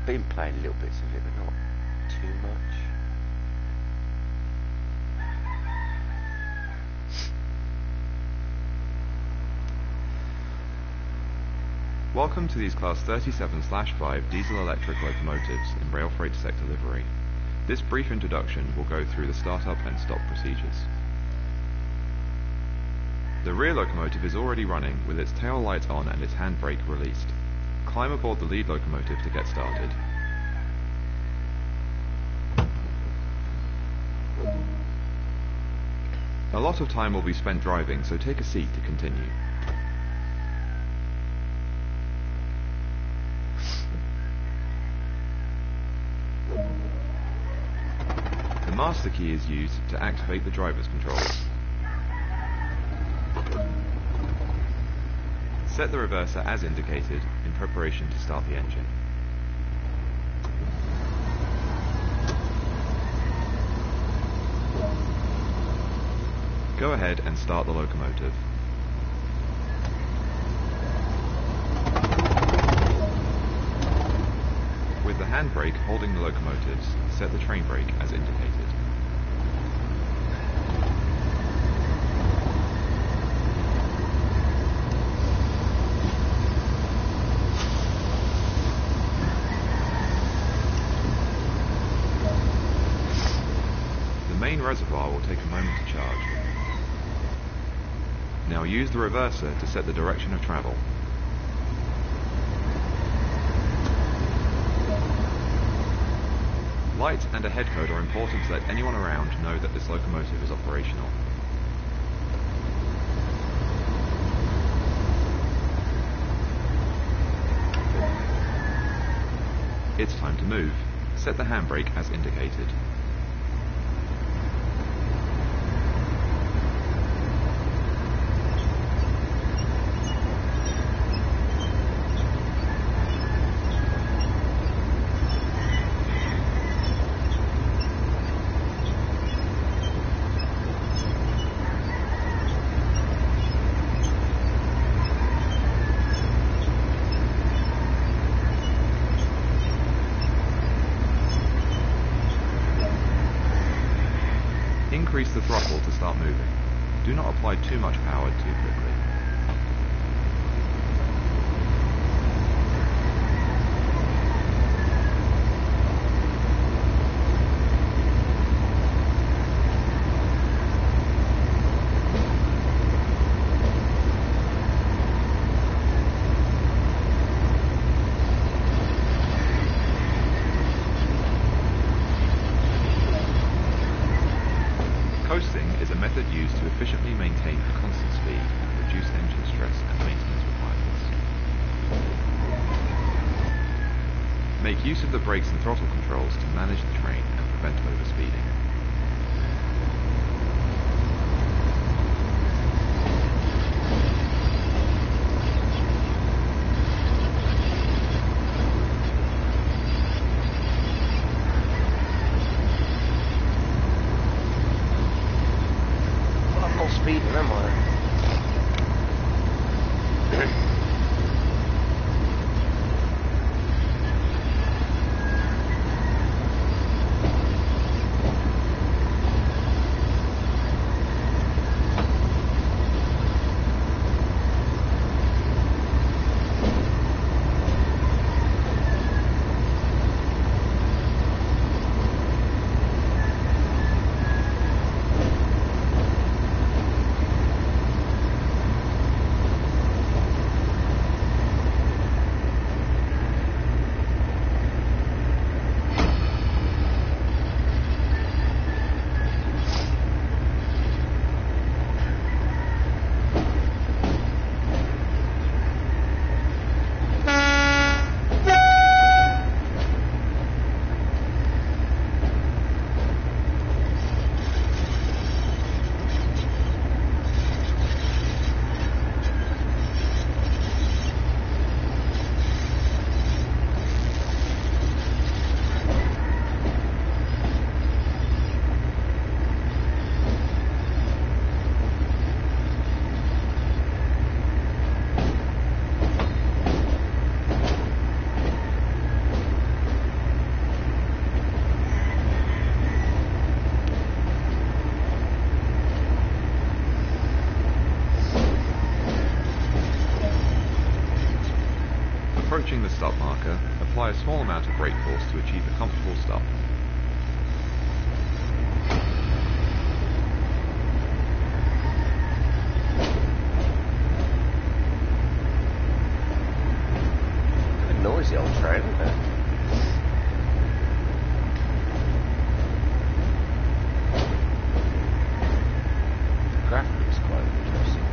been playing little bits of it, but not too much. Welcome to these Class 37/5 diesel-electric locomotives in rail freight sector livery. This brief introduction will go through the start-up and stop procedures. The rear locomotive is already running with its tail lights on and its handbrake released. Climb aboard the lead locomotive to get started. A lot of time will be spent driving, so take a seat to continue. The master key is used to activate the driver's controls. Set the reverser as indicated in preparation to start the engine. Go ahead and start the locomotive. With the handbrake holding the locomotives, set the train brake as indicated. The main reservoir will take a moment to charge. Now use the reverser to set the direction of travel. Lights and a head code are important to let anyone around know that this locomotive is operational. It's time to move. Set the handbrake as indicated. Increase the throttle to start moving. Do not apply too much power too quickly. Coasting is a method used to efficiently maintain a constant speed and reduce engine stress and maintenance requirements. Make use of the brakes and throttle controls to manage the train and prevent overspeeding. Speed, am I? Approaching the stop marker, apply a small amount of brake force to achieve a comfortable stop. A noisy old train, isn't it? The graphic looks quite interesting.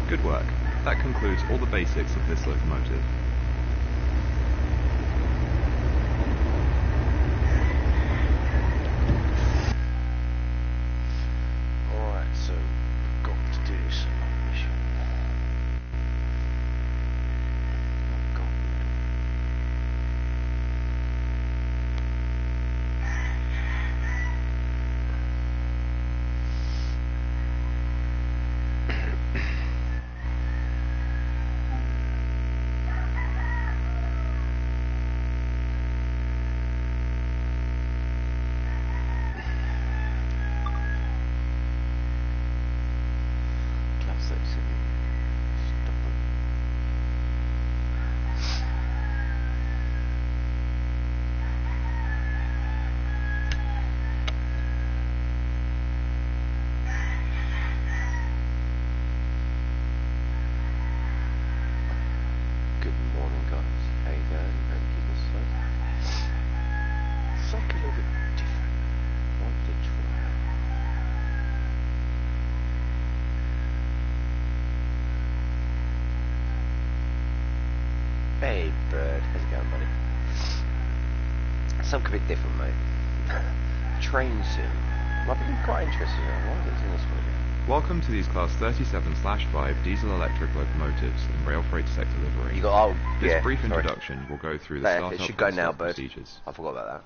Good work. That concludes all the basics of this locomotive. Alright, so we've got to do some mission. Oh god. Classic city. Stubborn. Good morning, guys. How you going? Hope you're keeping safe. Something a little bit different. Wanted to try. Hey, bird. How's it going, buddy? Something a bit different, mate. Train sim. I've been quite interested in it. Why is it in this video? Welcome to these Class 37/5 diesel-electric locomotives in rail freight sector livery. You got, oh, This yeah, brief sorry. introduction will go through the There, startup it should go and now, stop bird. procedures. I forgot about that.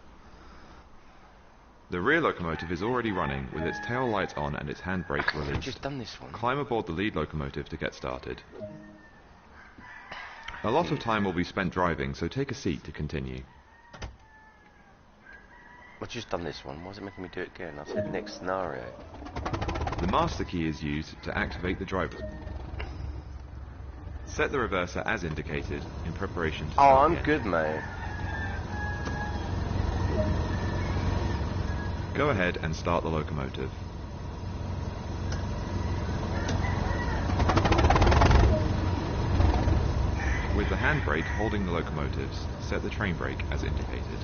The rear locomotive is already running with its tail lights on and its handbrake I've released. just done this one. Climb aboard the lead locomotive to get started. A lot of time will be spent driving, so take a seat to continue. I've just done this one. Why is it making me do it again? I said next scenario. The master key is used to activate the driver. Set the reverser as indicated in preparation to Oh, start I'm the good, mate. Go ahead and start the locomotive. With the handbrake holding the locomotives, set the train brake as indicated.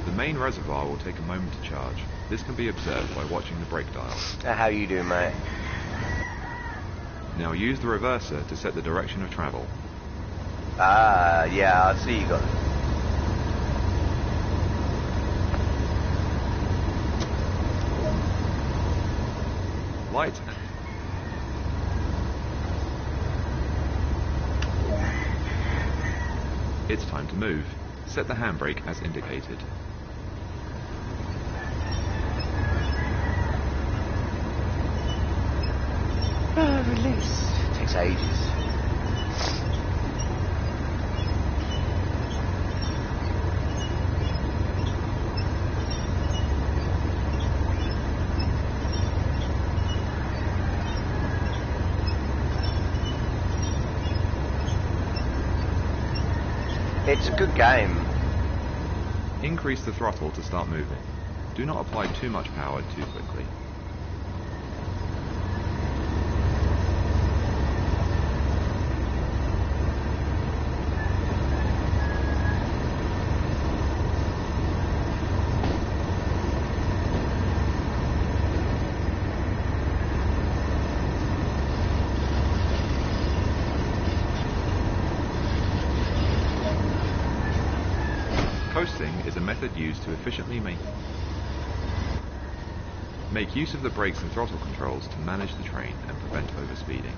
The main reservoir will take a moment to charge. This can be observed by watching the brake dial. How you doing, mate? Now use the reverser to set the direction of travel. Ah, yeah, I see you got it. Light. It's time to move. Set the handbrake as indicated. Release. Takes ages. It's a good game. Increase the throttle to start moving. Do not apply too much power too quickly. Coasting is a method used to efficiently make use of the brakes and throttle controls to manage the train and prevent overspeeding.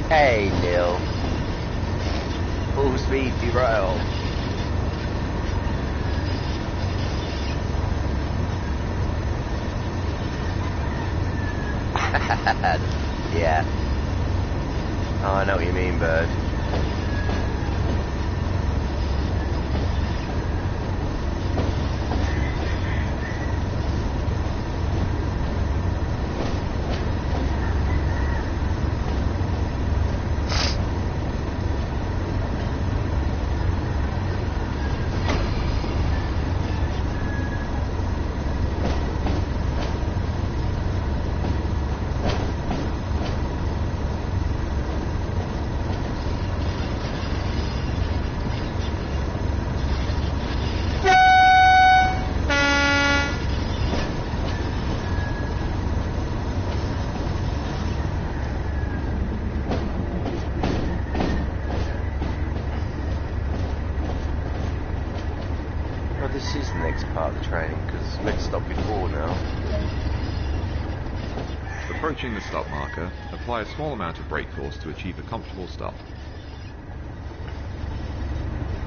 Hey, Neil. Full speed derail. Yeah. Oh, I know what you mean, bird. This is the next part of the training, because let's stop before now. Approaching the stop marker, apply a small amount of brake force to achieve a comfortable stop.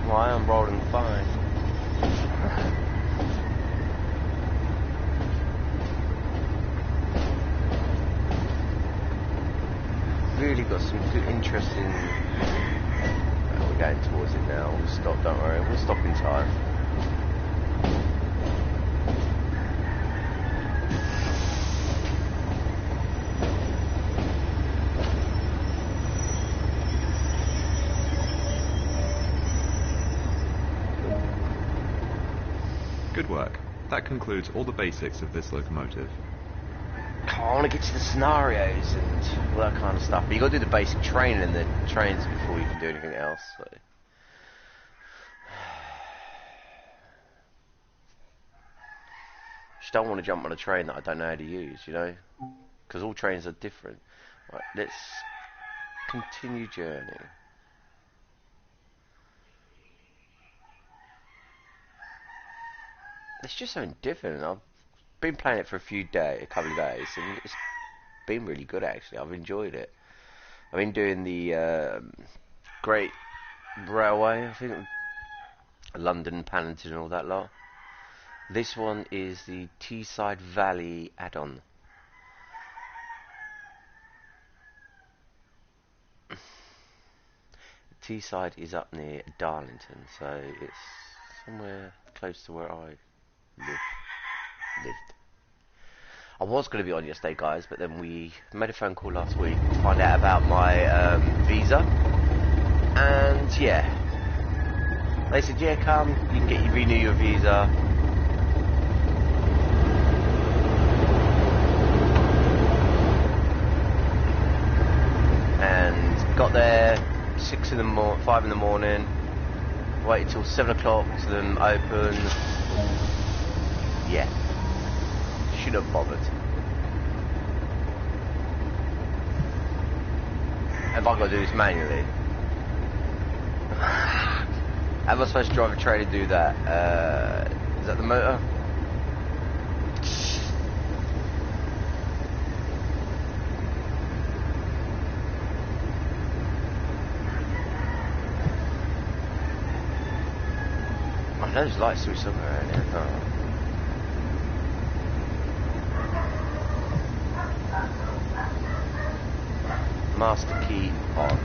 Well, I am rolling fine. Really got some good, interesting... Oh, we're going towards it now. We'll stop, don't worry. We'll stop in time. Good work. That concludes all the basics of this locomotive. I want to get to the scenarios and all that kind of stuff. But you got to do the basic training in the trains before you can do anything else. So. Just don't want to jump on a train that I don't know how to use, you know, because all trains are different. Right, let's continue journey. It's just something different. I've been playing it for a couple of days, and it's been really good actually. I've enjoyed it. I've been doing the Great Railway, I think, London, Paddington, and all that lot. This one is the Teesside Valley add-on. Teesside is up near Darlington, so it's somewhere close to where I lived. I was going to be on yesterday, guys, but then we made a phone call last week to find out about my visa, and yeah, they said, yeah, come, you can renew your visa. And got there 5 in the morning, waited till 7 o'clock to them open. Yeah, should have bothered. Have I got to do this manually? How am I supposed to drive a train and do that? Is that the motor? I know there's lights through somewhere around here. Oh. Master key on.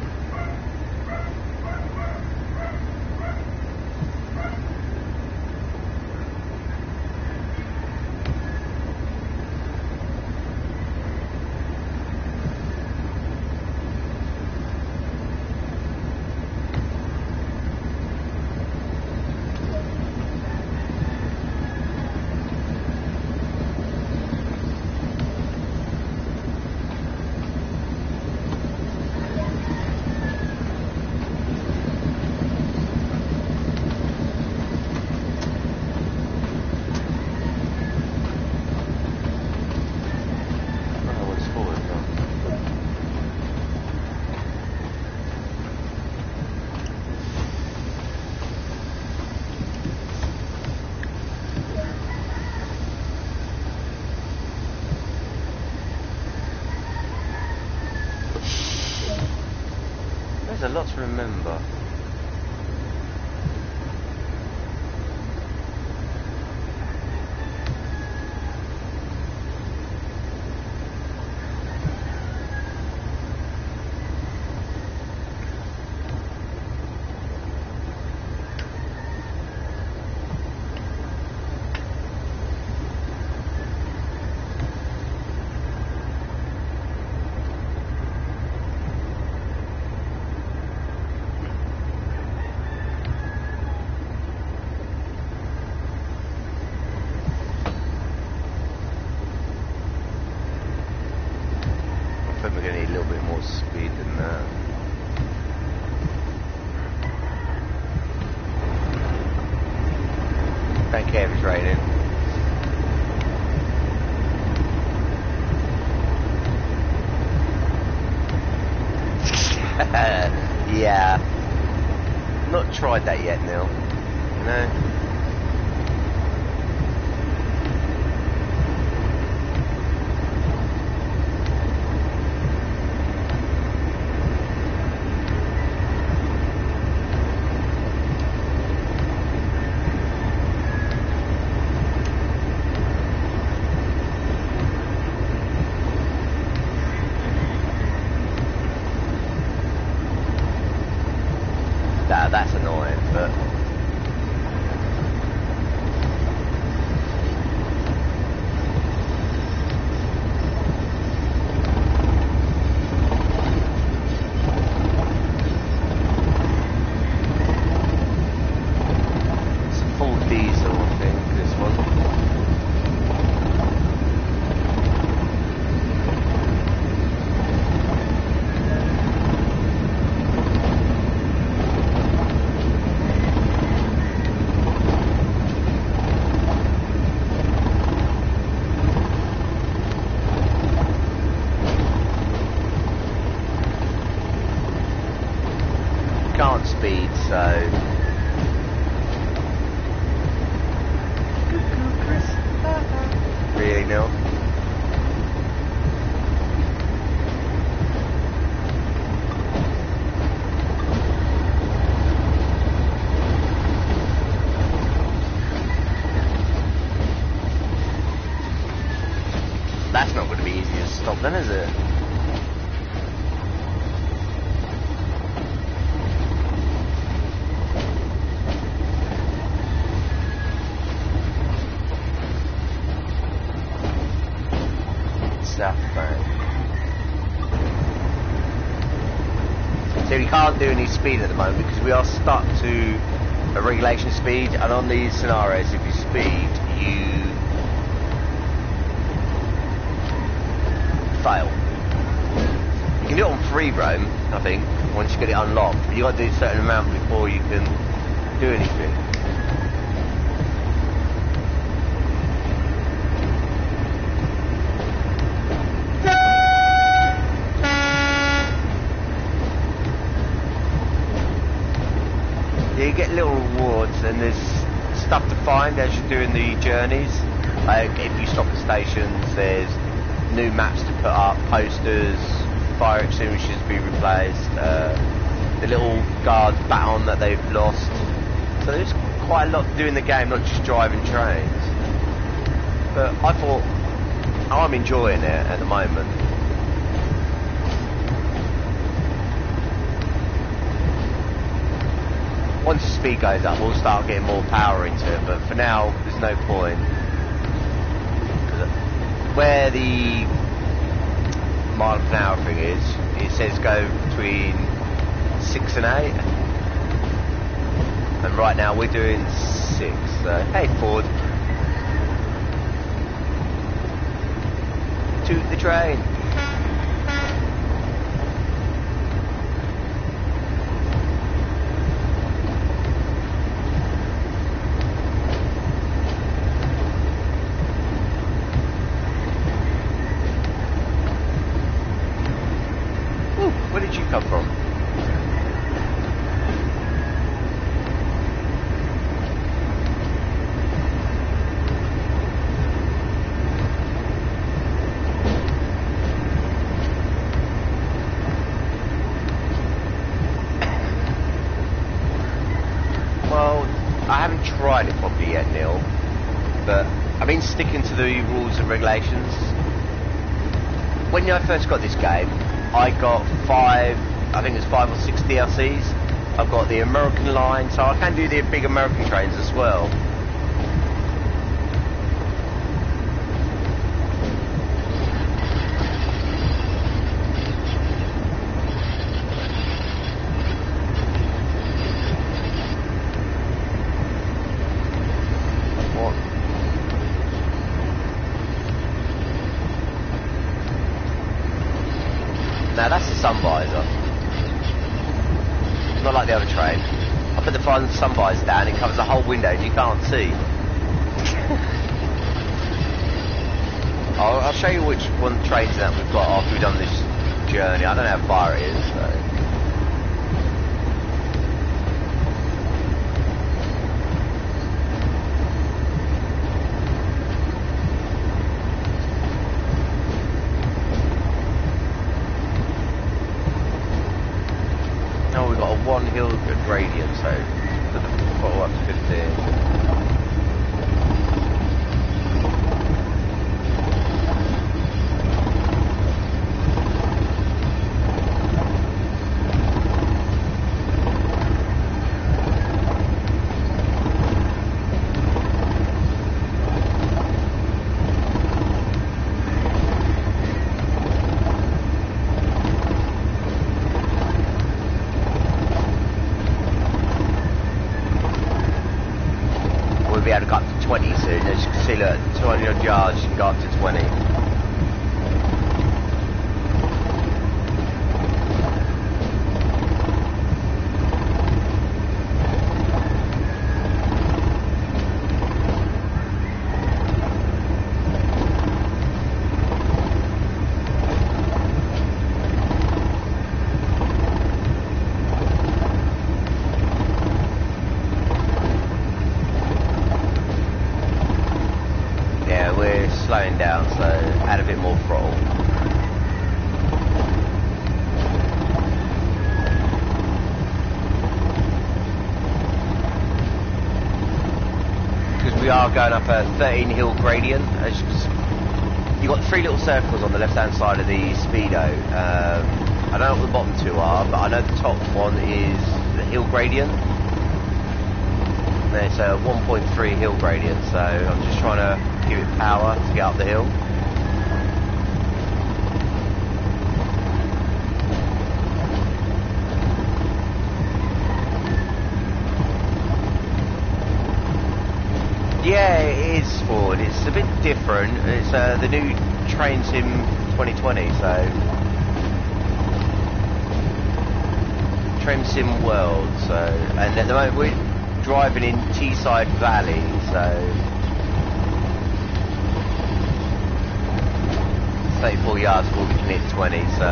There's a lot to remember. Don't care if it's raining. Yeah. Not tried that yet, Neil. No. That's annoying, but it's a full diesel, I think, this one. Can't speed, so really, Neil? That's not going to be easy to stop then, is it? So we can't do any speed at the moment because we are stuck to a regulation speed, and on these scenarios if you speed you fail. You can do it on free roam, I think, once you get it unlocked, but you got to do a certain amount before you can do anything. You get little rewards and there's stuff to find as you're doing the journeys. If you stop at stations, there's new maps to put up, posters, fire extinguishers to be replaced, the little guard baton that they've lost. So there's quite a lot to do in the game, not just driving trains. But I thought, I'm enjoying it at the moment. Once the speed goes up, we'll start getting more power into it, but for now, there's no point. Where the mile per hour thing is, it says go between 6 and 8, and right now we're doing 6, so hey Ford, toot the train. Where did you come from? Well, I haven't tried it properly yet, Neil, but I've been sticking to the rules and regulations. When I first got this game, I got 5 or 6 DLCs. I've got the American line, so I can do the big American trains as well. What? Now that's the sun visor. Not like the other train. I put the front sun visor down, it covers the whole window and you can't see. I'll show you which one trains that we've got after we've done this journey. I don't know how far it is, so. Oh, we've got a 1 hill gradient, so we'll up to 15. Be able to go up to 20 soon. As you can see, look, 200 yards, you can go up to 20. Slowing down, so add a bit more throttle. Because we are going up a 13 hill gradient. As you've got 3 little circles on the left hand side of the speedo. I don't know what the bottom 2 are, but I know the top one is the hill gradient. It's a 1.3 hill gradient, so I'm just trying to give it power to get up the hill. Yeah, it is Ford. It's a bit different. It's the new Train Sim 2020, so Train Sim World. So, and at the moment we're driving in Teesside Valley, so 34 yards before we can hit 20, so.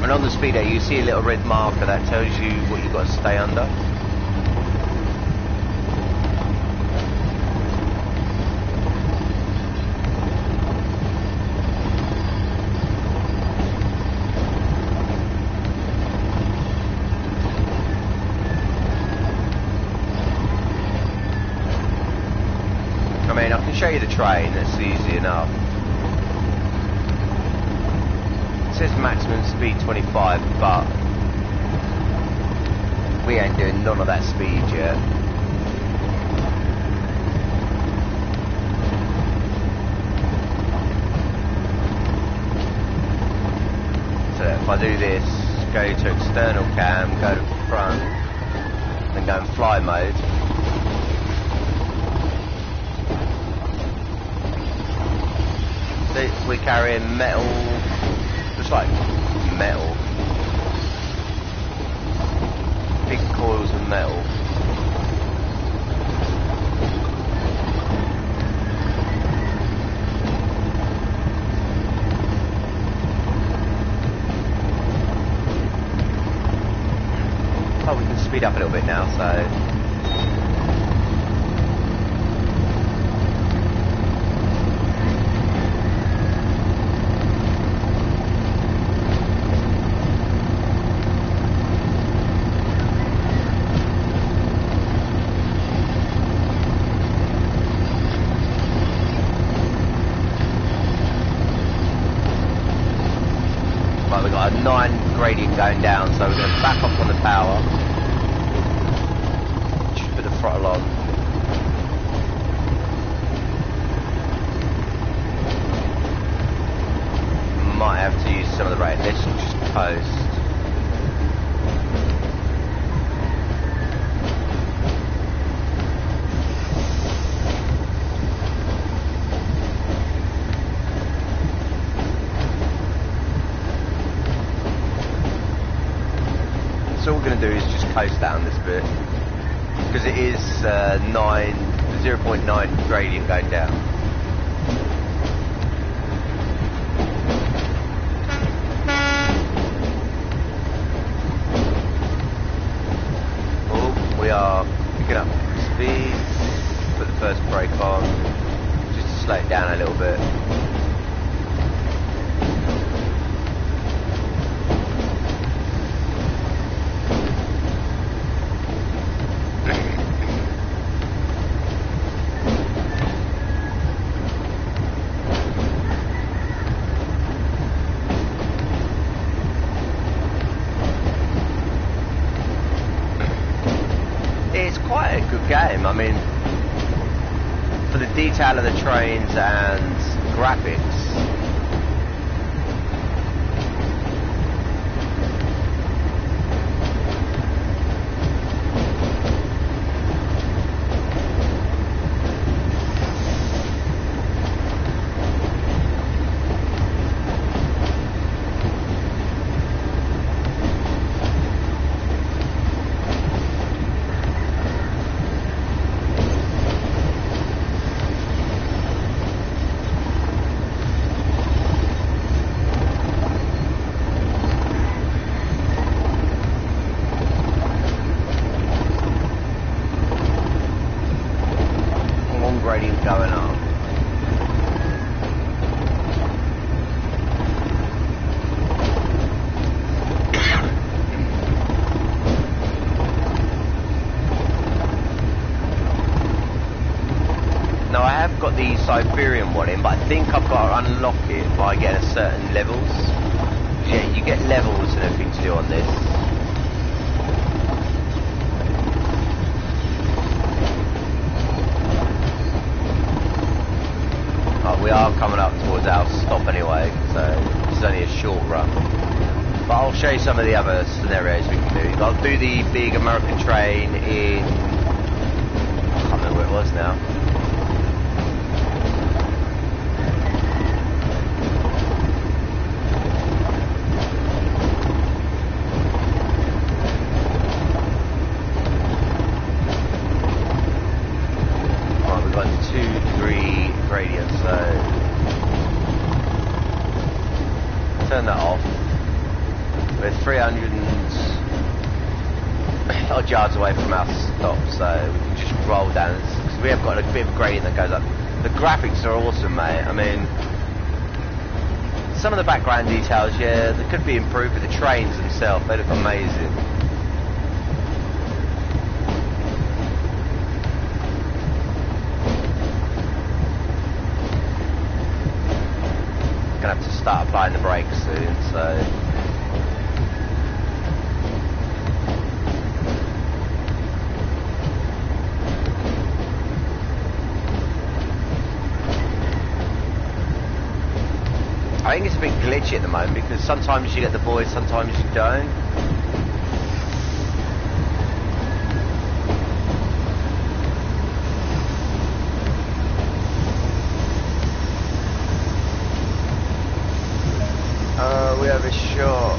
And on the speedo you see a little red marker that tells you what you've got to stay under. I mean, I can show you the train, that's easy enough. It says maximum speed 25, but we ain't doing none of that speed yet. So if I do this, go to external cam, go to front, then go in fly mode. We're carrying metal, just like metal, big coils of metal. Oh, we can speed up a little bit now, so. We've got a 9 gradient going down, so we're going to back up on the power. Just put the throttle on. Might have to use some of the brake. This will just coast. So all we're going to do is just coast down this bit, because it is 9 0.9 gradient going down. Oh, we are picking up speed. Put the first brake on, just to slow it down a little bit. It's quite a good game. I mean, for the detail of the trains and graphics, gradient going on. Now I have got the Siberian one in, but I think I've got to unlock it by getting certain levels. Yeah, you get levels and everything to do on this. We are coming up towards our stop anyway, so it's only a short run. But I'll show you some of the other scenarios we can do. I'll do the big American train in... I can't remember where it was now. Right, we've got 2, 3 gradients, so turn that off. We're 300 odd yards away from our stop, so we can just roll down, because we have got a bit of a gradient that goes up. The graphics are awesome, mate. I mean, some of the background details, yeah, they could be improved, but the trains themselves, they look amazing. Gonna have to start applying the brakes soon, so I think it's a bit glitchy at the moment, because sometimes you get the voice, sometimes you don't. We overshot.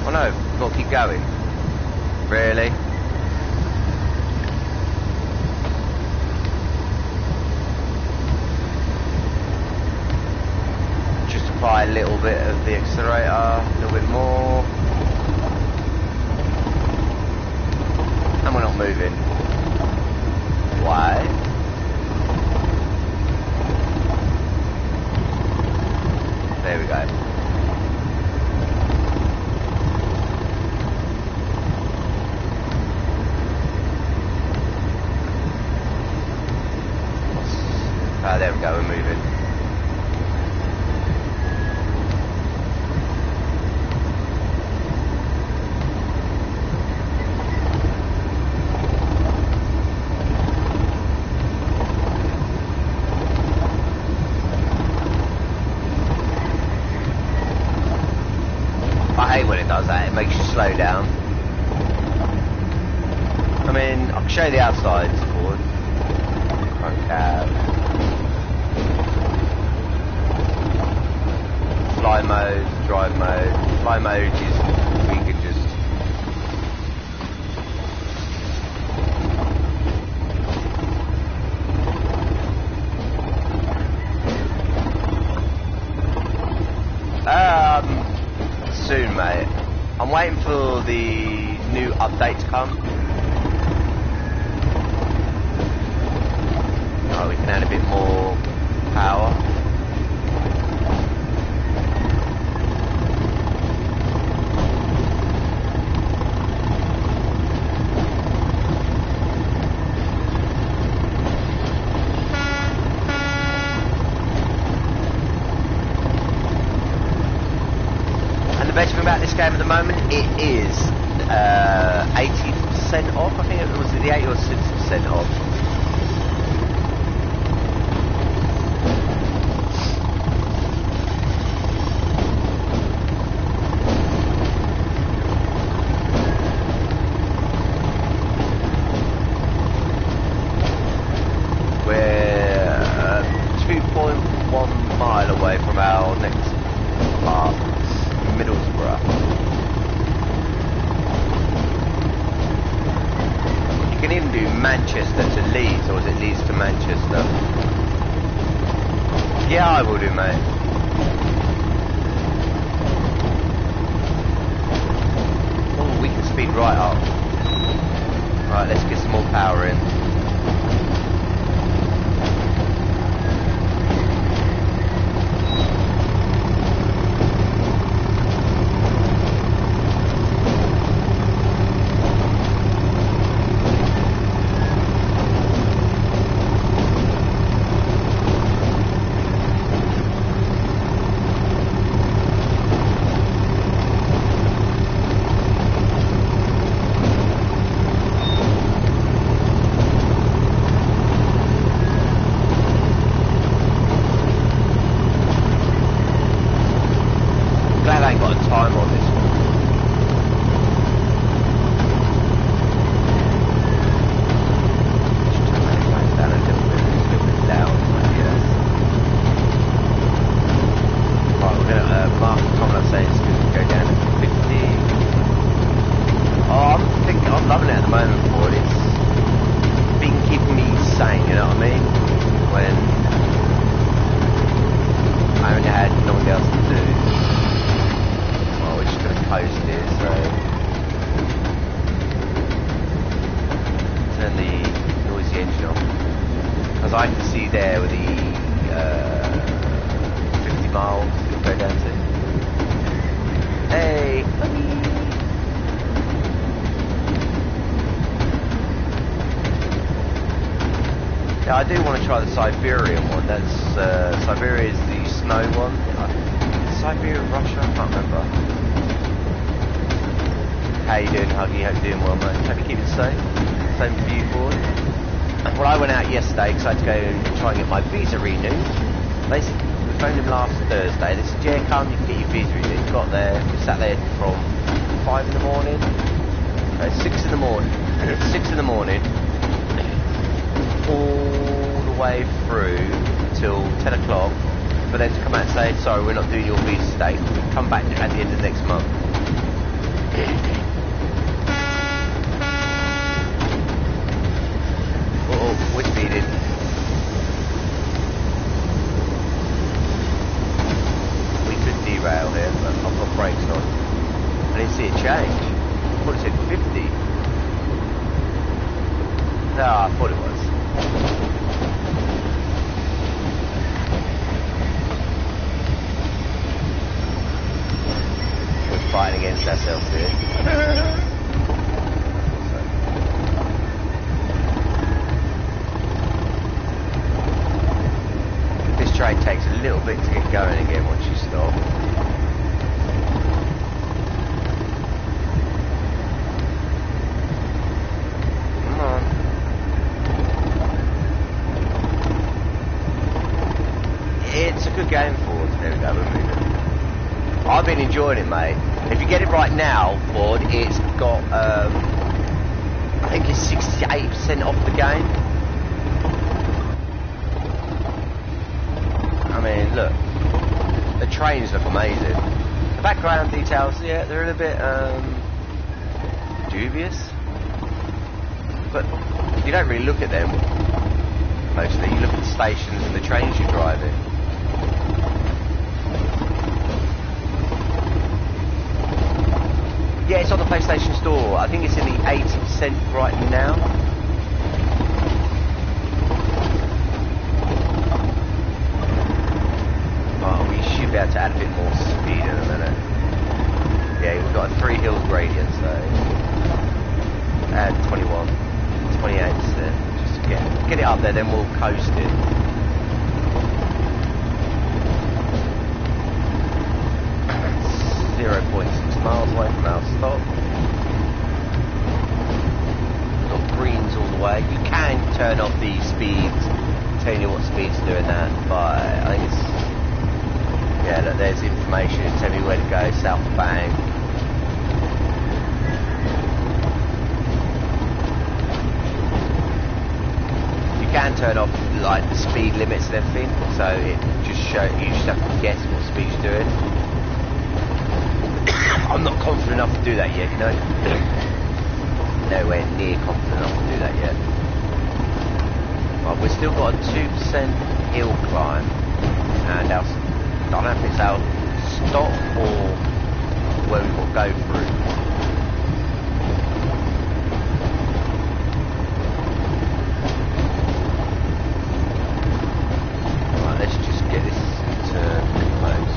Oh no, we've got to keep going. Really? Just apply a little bit of the accelerator, a little bit more. And we're not moving. Why? There we go. There we go, we're moving. I hate when it does that, it makes you slow down. I mean, I can show you the outside forward. Front cab. Fly mode, drive mode. Fly mode is we could just I'm waiting for the new update to come. Oh, we can add a bit more power. And the best thing about this game at the moment, it is 80% off. I think it was the 80 or 60% off. Away from our next park, Middlesbrough. You can even do Manchester to Leeds, or is it Leeds to Manchester? Yeah, I will do, mate. Oh, we can speed right up. Right, let's get some more power in. I can see there with the 50 miles it'll go down to. Hey! Yeah, I do want to try the Siberian one. That's Siberia is the snow one. Siberia, Russia? I can't remember. How you doing, Huggy? Hope you're doing well, mate. Hope you keep it safe. Same for you, boy. Well, I went out yesterday because I had to go and try and get my visa renewed. Basically, we phoned him last Thursday. They said, yeah, come, you can get your visa renewed. Got there, we sat there from 5 in the morning. 6 in the morning. 6 in the morning. All the way through till 10 o'clock. For them to come out and say, sorry, we're not doing your visa date. Come back at the end of next month. We're speeding. We could derail here, but I've got brakes on. I didn't see it change. I thought it said 50. No, I thought it was. We're fighting against ourselves here. Train takes a little bit to get going again once you stop. Come on. It's a good game Ford. There we go, we're moving. I've been enjoying it, mate. If you get it right now, Ford, it's got I think it's 68% off the game. I mean, look, the trains look amazing. The background details, yeah, they're a little bit dubious, but you don't really look at them mostly. You look at the stations and the trains you're driving. Yeah, it's on the PlayStation Store. I think it's in the 80% right now. Oh, we should be able to add a bit more speed in a minute. Yeah, we've got a 3 hills gradient, so add 21, 28%. Just to get it up there, then we'll coast it. .6 miles away from our stop. We've got greens all the way. You can turn off the speeds, telling you what speed's doing that, but I think it's, yeah, look, there's information, tell me where to go, South Bank. You can turn off like the speed limits and everything, so it just shows, you just have to guess what speed you're doing. I'm not confident enough to do that yet, you know. Nowhere near confident enough to do that yet. Well, we've still got a 2% hill climb, and our, I don't know if it's our stop or where we will go through. Right, let's just get this to close.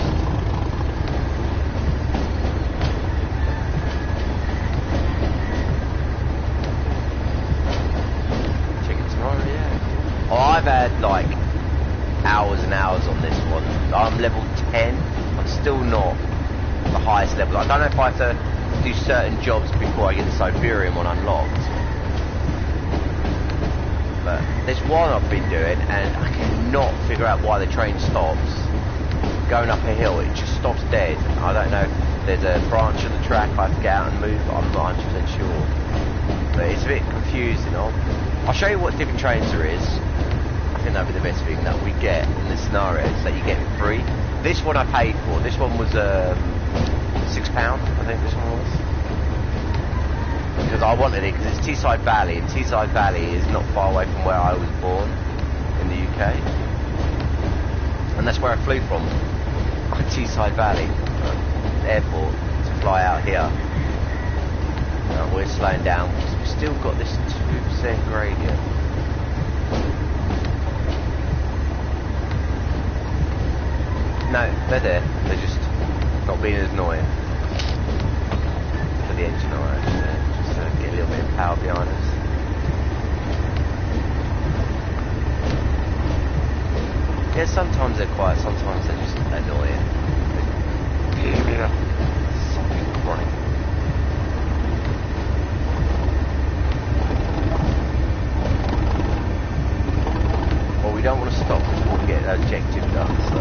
I've had like hours and hours on this one. I'm level 10. I'm still not the highest level. I don't know if I have to do certain jobs before I get the Siberian one unlocked. But there's one I've been doing and I cannot figure out why the train stops. Going up a hill, it just stops dead. I don't know if there's a branch of the track I have to get out and move. I'm not 100% sure. But it's a bit confusing. I'll show you what different trains there is. I think that'd be the best thing that we get in this scenario, is that you get free. This one I paid for. This one was £6, I think this one was. Because I wanted it, because it's Teesside Valley, and Teesside Valley is not far away from where I was born in the UK. And that's where I flew from, Teesside Valley airport, to fly out here. We're slowing down because we've still got this 2% gradient. No, they're there. They're just not being as annoying. For the engine oil, just to get a little bit of power behind us. Yeah, sometimes they're quiet, sometimes they're just annoying. Something chronic. Well, we don't want to stop before we get that objective done, so.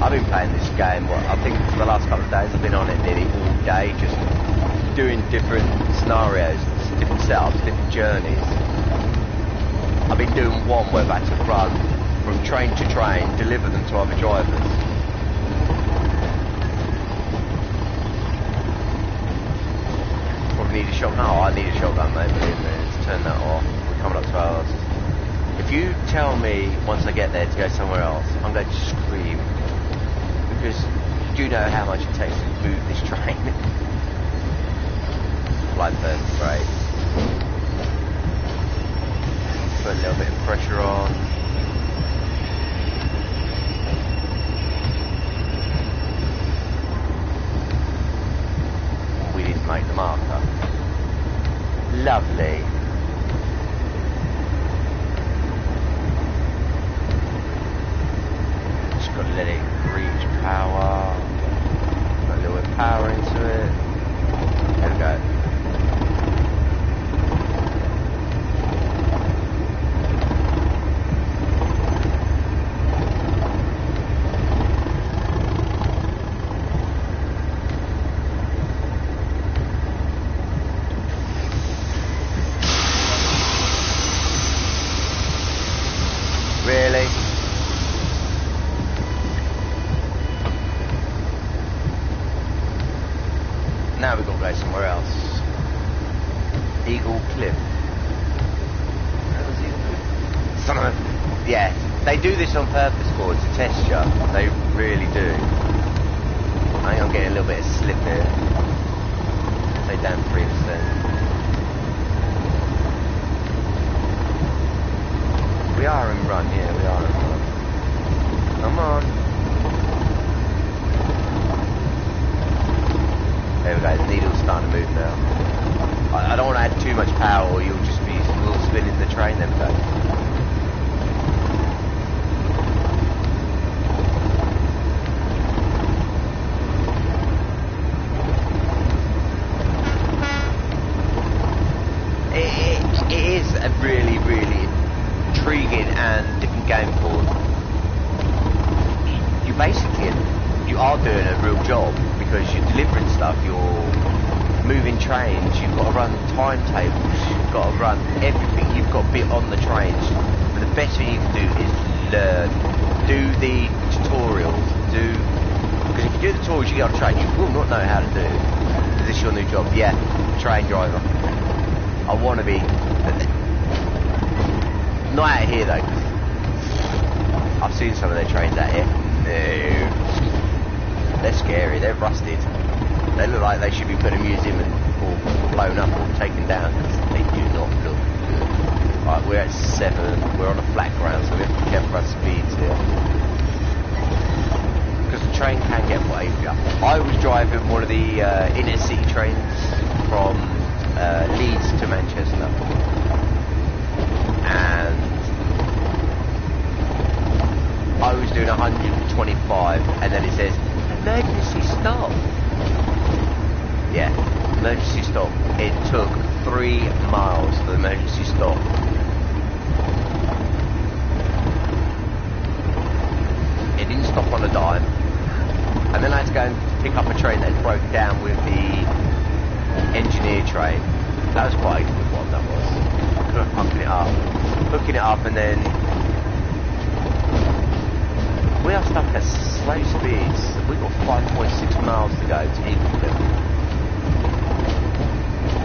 I've been playing this game, I think for the last couple of days, I've been on it nearly all day, just doing different scenarios, different setups, different journeys. I've been doing one where I've had to run from train to train, deliver them to other drivers. Probably need a shotgun. Oh, I need a shotgun, mate, believe me. Let's turn that off. We're coming up to ours. If you tell me once I get there to go somewhere else, I'm going to scream. Because you do know how much it takes to move this train. Flight first, right. Put a little bit of pressure on. We didn't make the marker. Lovely. Just got to let it reach power. Put a little bit of power into it. There we go. Really? Now we've got to go somewhere else. Eagle Cliff. Where was Eagle Cliff? Yeah, They do this on purpose for to test you. They really do. I think I'm getting a little bit of slip here. Say down 3%. We are in run, yeah, we are in run. Come on. There we go, the needle's starting to move now. I don't want to add too much power or you'll just be spinning the train then, though. It is a really, really intriguing and different game board. You are doing a real job because you're delivering stuff, you're moving trains, you've got to run timetables, you've got to run everything, you've got to be on the trains. But the best thing you can do is learn, do the tutorials, because if you do the tutorials you get on train, you will not know how to do. Is this your new job? Yeah, train driver. I want to be, not out here though, I've seen some of their trains out here. No. They're scary, they're rusted. They look like they should be put in a museum or blown up or taken down because they do not look good. Right, we're at 7, we're on a flat ground so we have to be careful about speeds here. Because the train can get wavy up. I was driving one of the inner city trains from Leeds to Manchester. And I was doing 125 and then it says emergency stop. Yeah, emergency stop. It took 3 miles for the emergency stop. It didn't stop on a dime. And then I had to go and pick up a train that broke down with the engineer train. That was quite a good one, that was. Hooking it up and then we are stuck at slow speeds. We've got 5.6 miles to go to equal them.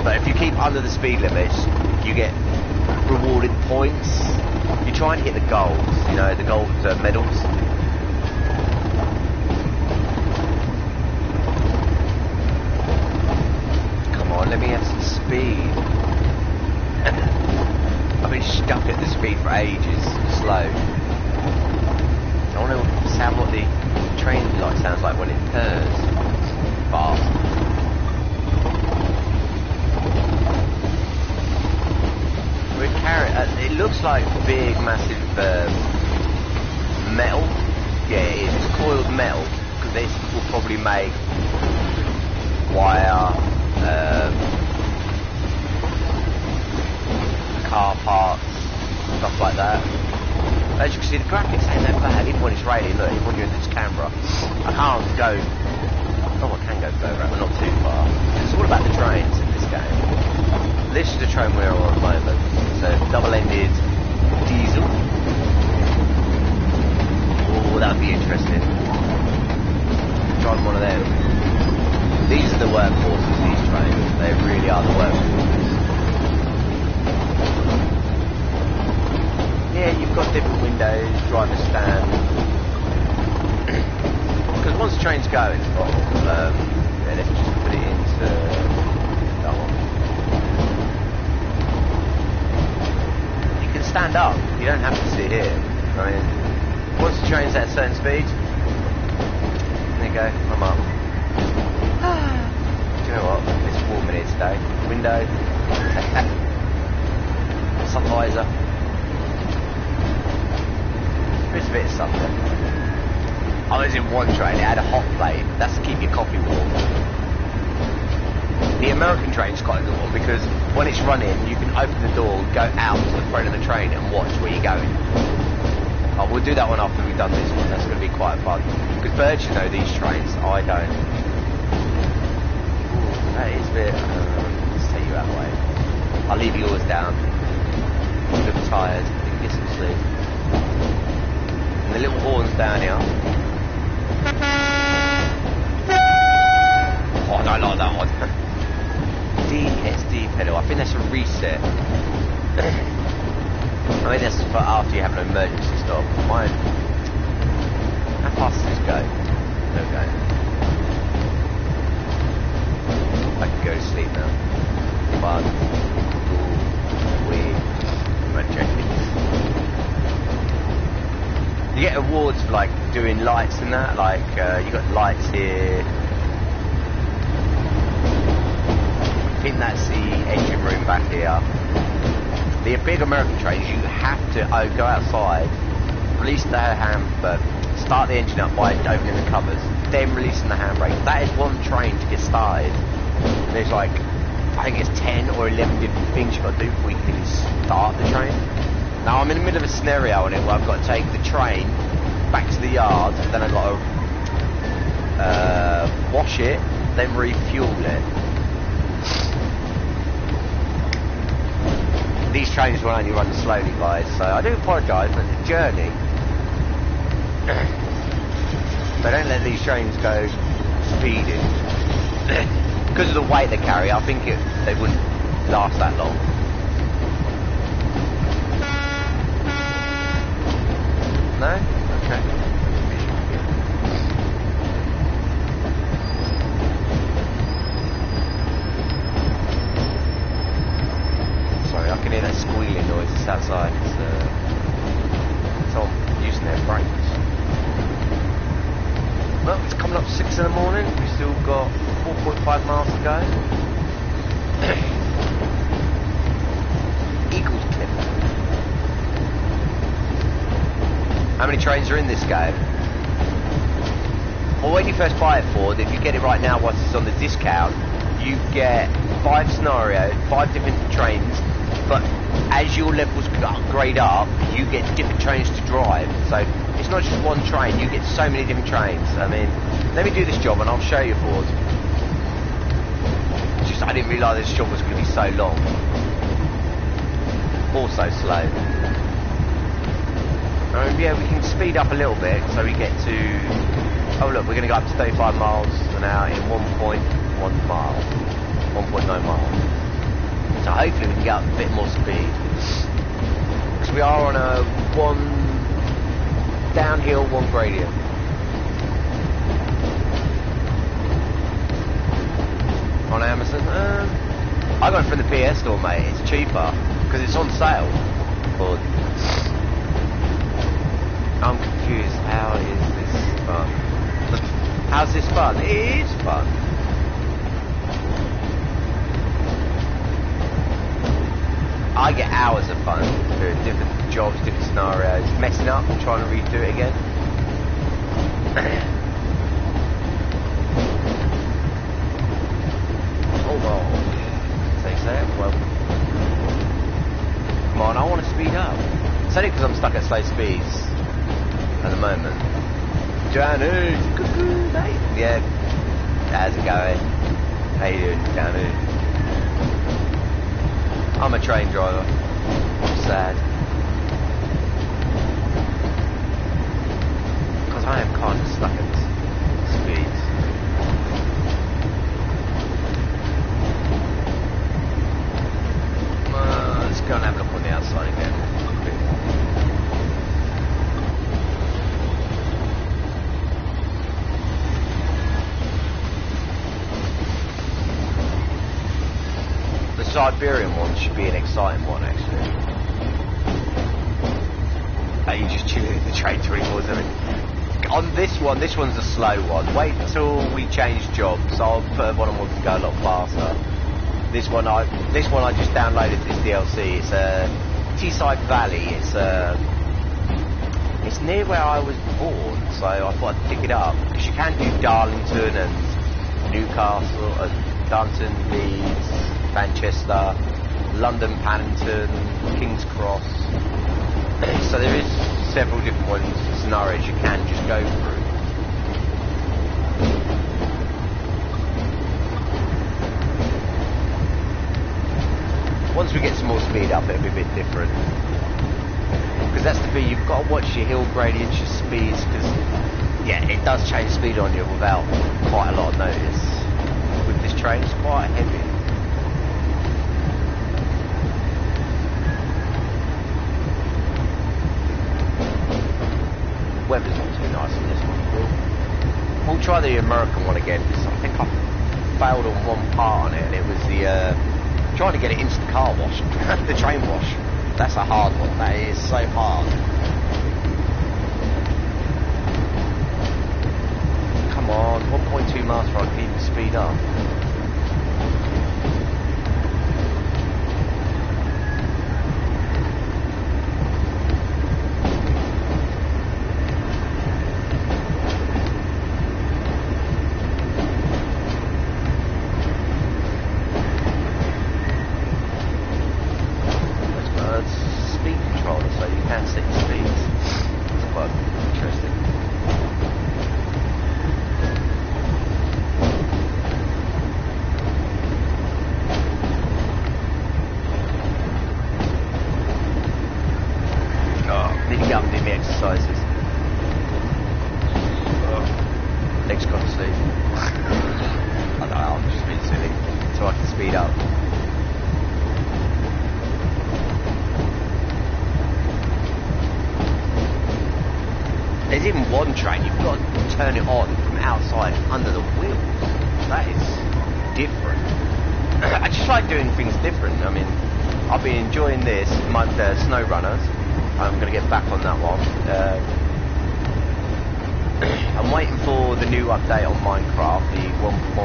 But if you keep under the speed limits, you get rewarded points. You're trying to hit the goals, you know, the gold medals. Come on, let me have some speed. I've been stuck at the speed for ages, slow. I want to sound what the train light sounds like when it turns fast. We're carrying, it looks like big, massive metal. Yeah, it is. It's coiled metal because this will probably make wire, car parts, stuff like that. As you can see, the graphics ain't that bad, even when it's raining. Look, even when you're in this camera. I can't go, oh, I can go further, but not too far. It's all about the trains in this game. This is the train we're on at the moment. So, double-ended diesel. Oh, that would be interesting. Drive one of them. These are the workhorses, these trains. They really are the workhorses. Yeah, you've got different windows, driver stand. Because once the train's going, yeah, let's just put it into that one. You can stand up, you don't have to sit here. I mean, once the train's at a certain speed, there you go, I'm up. Do you know what? It's warm in here today. Window. Sun visor. There's a bit of something. I was in one train, it had a hot plate. That's to keep your coffee warm. The American train's quite a good one because when it's running, you can open the door, go out to the front of the train and watch where you're going. Oh, we'll do that one after we've done this one. That's going to be quite fun. Because birds should know these trains. I don't. Ooh, that is a bit... let's take you out of the way. I'll leave yours down. You look tired. You can get some sleep. And the little horns down here. Oh, I don't like that one. DSD pedal. I think that's a reset. I mean, that's for after you have an emergency stop. Mine. How fast does this go? Okay. I can go to sleep now. Fun. Cool. Weird. I'm joking. You get awards for like doing lights and that. Like you got lights here. I think that's the engine room back here. The big American trains, you have to go outside, release the start the engine up by opening the covers, then releasing the handbrake. That is one train to get started. There's like, I think it's 10 or 11 different things you've got to do before you can even start the train. Now I'm in the middle of a scenario on it where I've got to take the train back to the yard, then I've got to wash it, then refuel it. These trains will only run slowly, guys, so I do apologise, but the journey, they don't let these trains go speeding. Because of the weight they carry, I think they wouldn't last that long. No? Okay. Sorry, I can hear that squealing noise that's outside. It's on using their brakes. Well, it's coming up 6 in the morning. We've still got 4.5 miles to go. Eagles clip. How many trains are in this game? Well, when you first buy it, Ford, if you get it right now once it's on the discount, you get 5 scenarios, 5 different trains, but as your levels upgrade up, you get different trains to drive. So it's not just one train, you get so many different trains. I mean, let me do this job and I'll show you, Ford. It's just I didn't realise this job was going to be so long. Or so slow. Yeah, we can speed up a little bit so we get to... Oh look, we're going to go up to 35 miles an hour in 1.1 mile. 1.9 miles. So hopefully we can get up a bit more speed. Because we are on a 1 downhill, 1 gradient. On Amazon? I got it from the PS store, mate. It's cheaper. Because it's on sale. But I'm confused. How is this fun? How's this fun? It is fun. I get hours of fun doing different jobs, different scenarios, messing up and trying to redo it again. Oh well. Takes that. Well, come on, I want to speed up. It's only because I'm stuck at slow speeds at the moment. Johnny, cuckoo, mate. Yeah, how's it going? How you doing, Johnny? I'm a train driver. I'm sad. Because I am kind of stuck at speeds. Let's go and have a look on the outside again. The Siberian one should be an exciting one, actually. You just chilling in the train 24/7. On this one's a slow one. Wait until we change jobs. I'll put one on one to go a lot faster. This one I just downloaded this DLC. It's Teesside Valley. It's near where I was born, so I thought I'd pick it up because you can do Darlington and Newcastle, Darlington, Leeds, Manchester, London, Paddington, King's Cross. So there is several different scenarios you can just go through. Once we get some more speed up, it'll be a bit different. Because that's the thing, you've got to watch your hill gradients, your speeds, because, yeah, it does change speed on you without quite a lot of notice. With this train, it's quite heavy. weather's not too nice on this one. We'll try the American one again, because I think I failed on one part on it, and it was the trying to get it into the car wash, the train wash. That's a hard one. That is so hard. Come on, 1.2 miles per hour, can even speed up. Update on Minecraft, the 1.16, I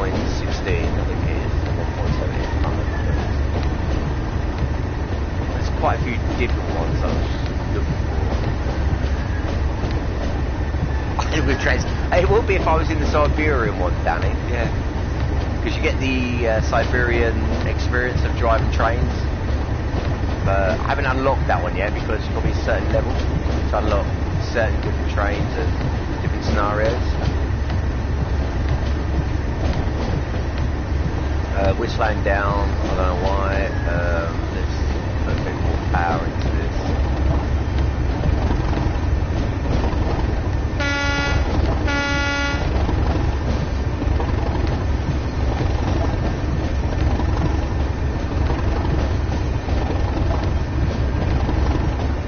think it is, 1.17. There's quite a few different ones I was looking for. With trains, it would be if I was in the Siberian one, Danny. Yeah, because you get the Siberian experience of driving trains. But I haven't unlocked that one yet because you've got to be a certain level to unlock certain different trains and different scenarios. We're slowing down, I don't know why. Let's put a bit more power into this.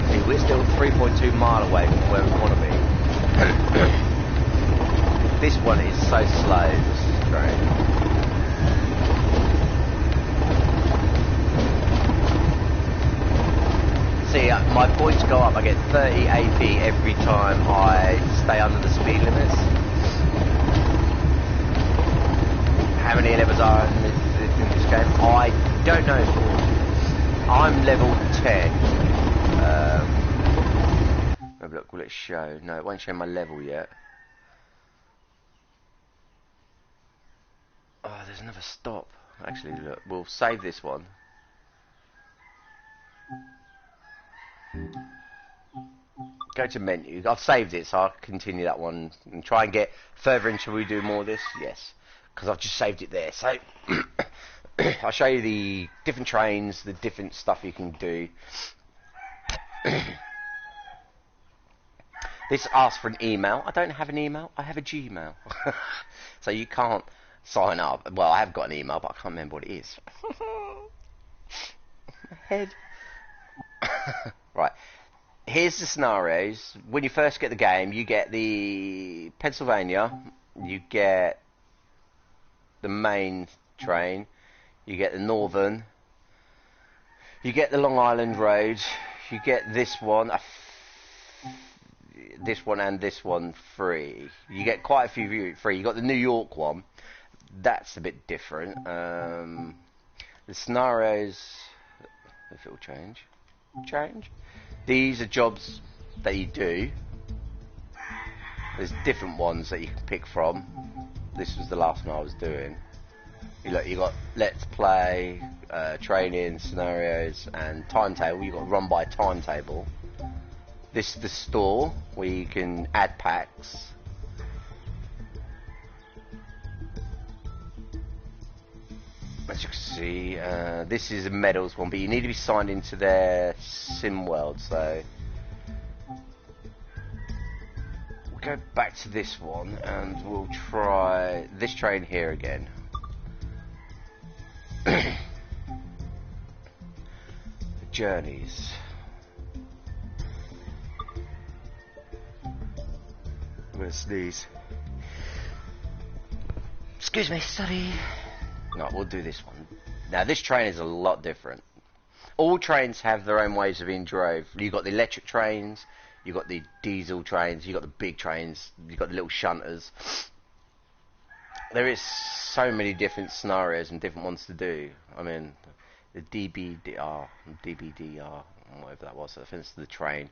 See, we're still 3.2 mile away from where we want to be. This one is so slow, this train. See, my points go up. I get 30 AP every time I stay under the speed limits. How many levels are in this game? I don't know. I'm level 10. Have a look, will it show? No, it won't show my level yet. Oh, there's another stop. Actually, look, we'll save this one. Go to menu. I've saved it, so I'll continue that one and try and get further in. Shall we do more of this? Yes, because I've just saved it there. So I'll show you the different trains, the different stuff you can do. This asks for an email. I don't have an email. I have a Gmail. So you can't sign up. Well, I have got an email, but I can't remember what it is. My head. Right, here's the scenarios. When you first get the game, you get the Pennsylvania, you get the main train, you get the Northern, you get the Long Island Road, you get this one, this one and this one free. You get quite a few free. You got the New York one, that's a bit different. The scenarios, if it will change. These are jobs that you do. There's different ones that you can pick from. This was the last one I was doing. You got let's play, training, scenarios, and timetable. You got run by timetable. This is the store where you can add packs. As you can see, this is a medals one, but you need to be signed into their sim world, so we'll go back to this one and we'll try this train here again. The journeys. gonna sneeze. Excuse me, sorry. No, we'll do this one. Now, this train is a lot different. All trains have their own ways of being drove. You've got the electric trains, you've got the diesel trains, you've got the big trains, you've got the little shunters. There is so many different scenarios and different ones to do. I mean, the DBDR, whatever that was, I think it's the train.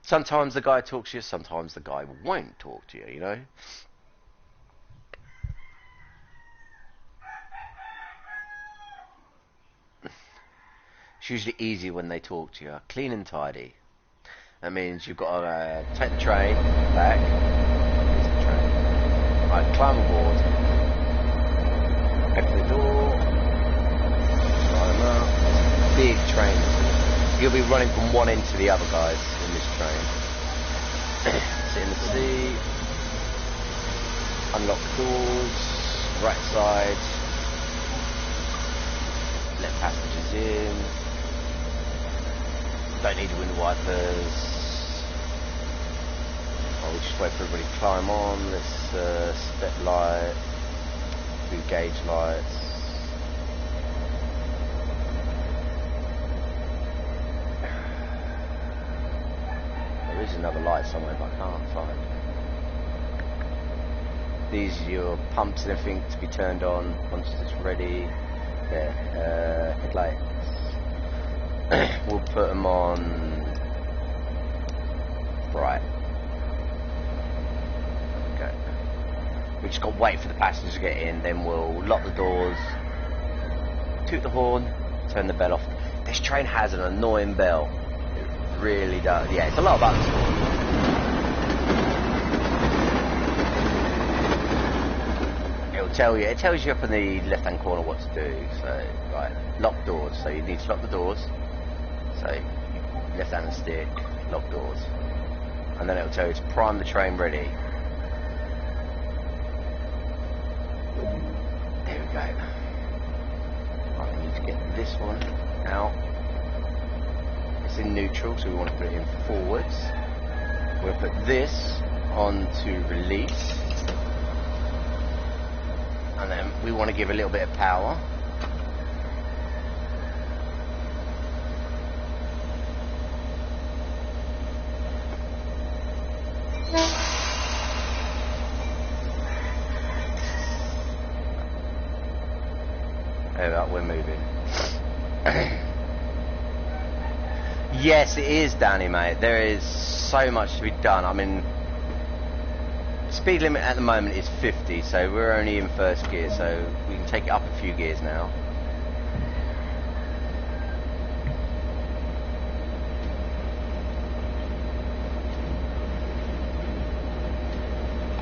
Sometimes the guy talks to you, sometimes the guy won't talk to you, you know? It's usually easy when they talk to you. Clean and tidy. That means you've got to take the train back. Here's the train. Right, climb aboard. Open the door. Climb up. Big train. You'll be running from one end to the other, guys, in this train. Sit in the seat. Unlock the doors. Right side. Let passengers in. Don't need window wipers. I'll just wait for everybody to climb on. Let's step light. Do gauge lights. There is another light somewhere, but I can't find. These are your pumps and everything to be turned on once it's ready. There, headlights. We'll put them on bright. Okay. We just got to wait for the passengers to get in, then we'll lock the doors, toot the horn, turn the bell off. This train has an annoying bell. It really does. Yeah, it's a lot of buttons. It tells you up in the left hand corner what to do. So, right, lock doors. So you need to lock the doors. So, left hand stick, lock doors. And then it'll tell you to prime the train ready. There we go. I need to get this one out. It's in neutral, so we want to put it in forwards. We'll put this on to release. And then we want to give a little bit of power. There we are, we're moving. Yes, it is, Danny, mate. There is so much to be done. I mean, speed limit at the moment is 50, so we're only in first gear, so we can take it up a few gears now.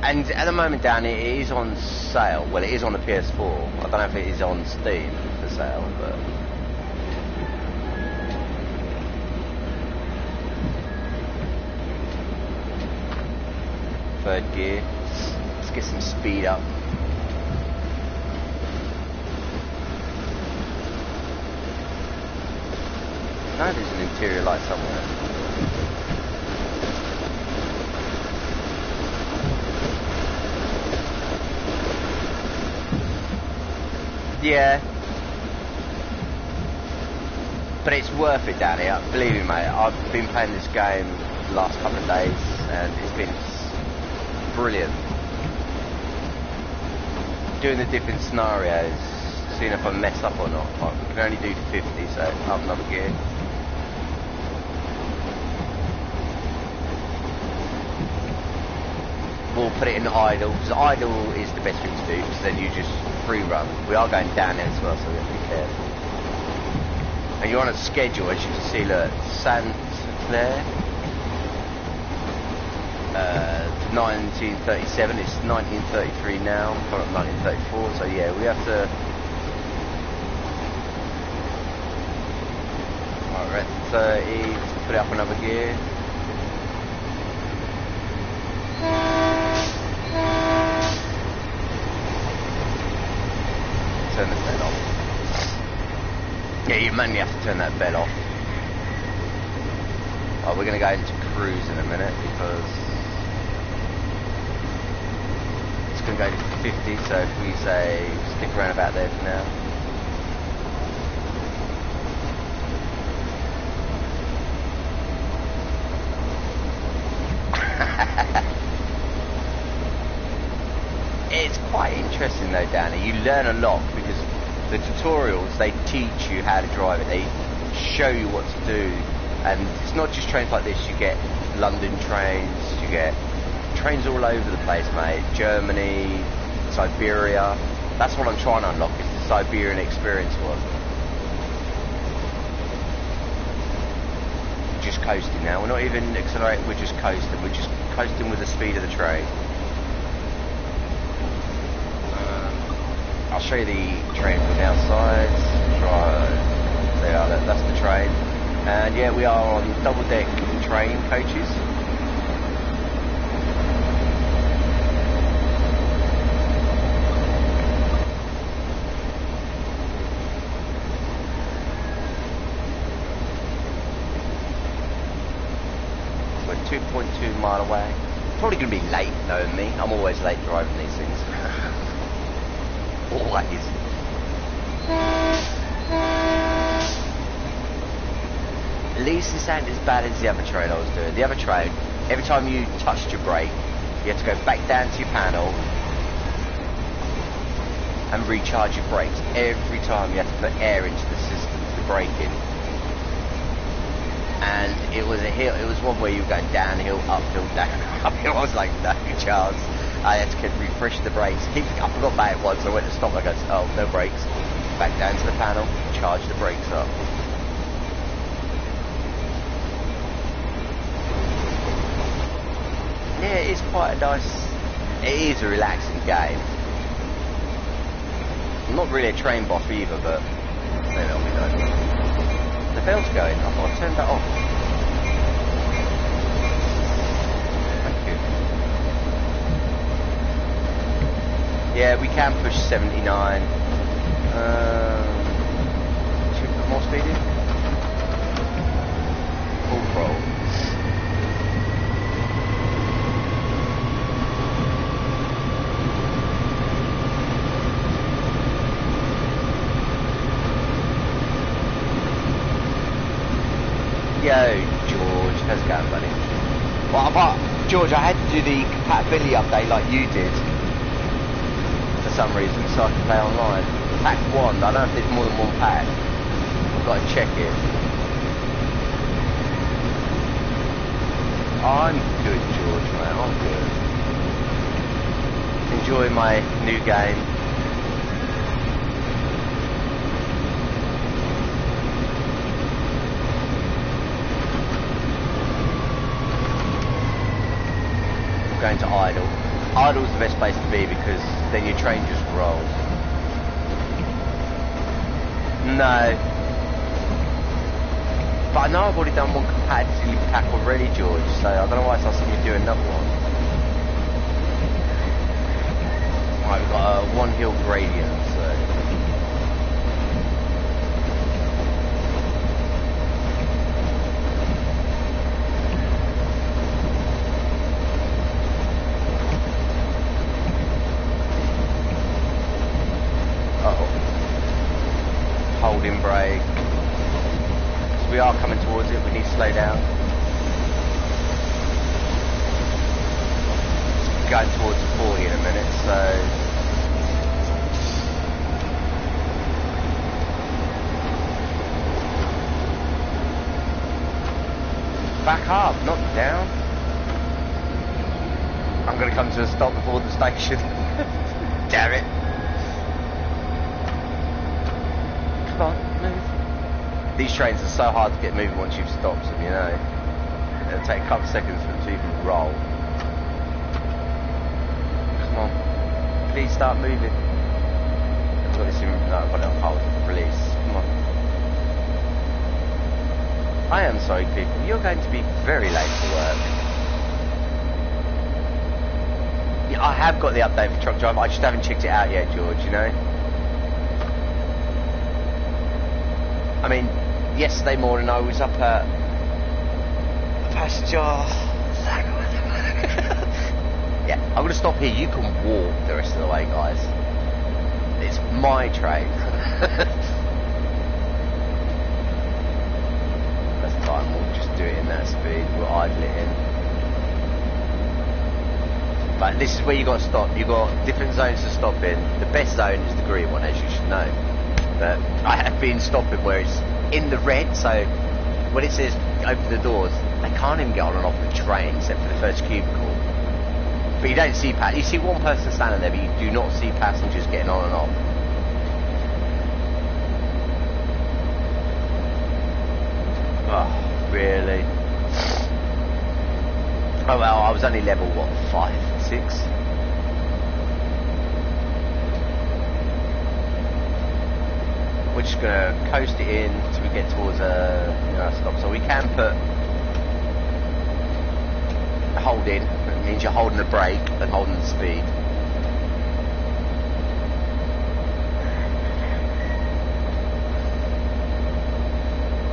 And at the moment, Danny, it is on sale. Well, it is on the PS4. I don't know if it is on Steam for sale, but... Third gear. Let's get some speed up. No, there's an interior light somewhere. Yeah. But it's worth it, Danny. Believe me, mate. I've been playing this game the last couple of days, and it's been brilliant. Doing the different scenarios, seeing if I mess up or not. We can only do to 50, so up another gear. We'll put it in idle, because idle is the best thing to do, because then you just free run. We are going down there as well, so we have to be careful. And you're on a schedule, as you can see, look, Saint Clair, 1937, it's 1933 now, coming up 1934, so yeah, we have to... Right, we're at 30, let's put it up another gear. Turn the bell off. Yeah, you mainly have to turn that bell off. Oh, we're going to go into cruise in a minute because go to 50, so if we say stick around about there for now. It's quite interesting though, Danny. You learn a lot because the tutorials, they teach you how to drive it. They show you what to do, and it's not just trains like this. You get London trains, you get trains all over the place, mate. Germany, Siberia. That's what I'm trying to unlock, is the Siberian experience one. Just coasting now. We're not even accelerating, we're just coasting. We're just coasting with the speed of the train. I'll show you the train from the outside. There, that's the train. And yeah, we are on double-deck train coaches. We're 2.2 mile away. Probably going to be late, knowing me. I'm always late driving these things. Always. At least this ain't as bad as the other train I was doing. The other train, every time you touched your brake, you had to go back down to your panel and recharge your brakes. Every time you had to put air into the system, the braking. And it was a hill. It was one where you were going downhill, uphill, downhill, uphill. I was like, no chance. I had to refresh the brakes. I forgot about it once. I went to stop. I go, oh, no brakes. Back down to the panel, charge the brakes up. Yeah, it is quite a nice. It is a relaxing game. I'm not really a train buff either, but they tell me though. The bell's going. I thought I turned that off. Yeah, we can push 79. Should we put more speed in? Full throttle. Yo, George, how's it going, buddy? Well, George, I had to do the compatibility update like you did. For some reason, so I can play online. Pack 1, I don't know if there's more than one pack. I've got to check it. I'm good, George, man, I'm good. Enjoy my new game. I'm going to idle. Idle's the best place to be because then your train just rolls. No. But I know I've already done one compatibility pack already, George, so I don't know why it's asking me to do another one. Right, we've got a one hill gradient, so... Holding brake. So we are coming towards it, we need to slow down. It's going towards 40 in a minute, so... Back up, not down. I'm going to come to a stop before the station. Damn it. Come on, move. These trains are so hard to get moving once you've stopped them, you know. It'll take a couple of seconds for them to even roll. Come on. Please start moving. I've got this in... No, I've got it on hold. Release. Come on. I am sorry, people. You're going to be very late for work. Yeah, I have got the update for Truck Driver. I just haven't checked it out yet, George, you know. I mean, yesterday morning I was up at passenger Yeah, I'm gonna stop here. You can walk the rest of the way, guys. It's my train. That's fine. We'll just do it in that speed. We'll idle it in. But this is where you got to stop. You got different zones to stop in. The best zone is the green one, as you should know. But I have been stopping where it's in the red, so when it says open the doors, they can't even get on and off the train except for the first cubicle. But you don't see you see one person standing there, but you do not see passengers getting on and off. Oh, really? Oh well, I was only level, what, 5, 6? We're just going to coast it in until we get towards a stop. So we can put a hold in. It means you're holding the brake and holding the speed.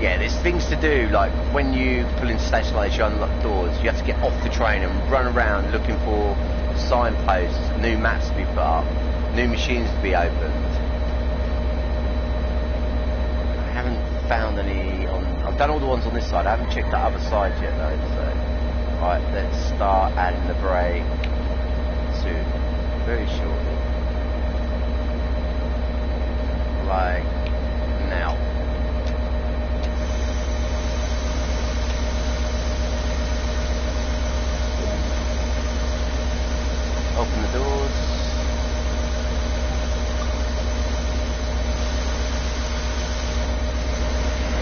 Yeah, there's things to do, like when you pull into station like this, you unlock doors, you have to get off the train and run around looking for signposts, new maps to be put up, new machines to be opened. I haven't found any on... I've done all the ones on this side, I haven't checked that other side yet though, so... Right, let's start adding the brake soon, very shortly. Like now. Open the doors.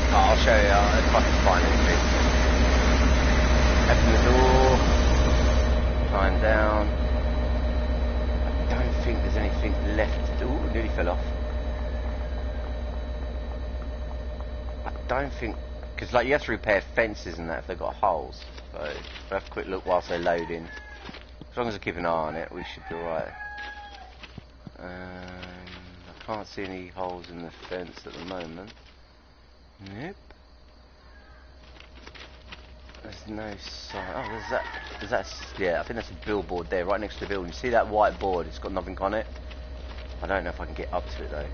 Oh, I'll show you if I can find anything. Open the door. Climb down. I don't think there's anything left to do. Ooh, it nearly fell off. I don't think... Because like you have to repair fences and that if they've got holes. So we'll have a quick look whilst they load in. As long as I keep an eye on it, we should be alright. I can't see any holes in the fence at the moment. Nope. There's no sign. Oh, there's that. Yeah, I think that's a billboard there, right next to the building. You see that white board? It's got nothing on it. I don't know if I can get up to it though.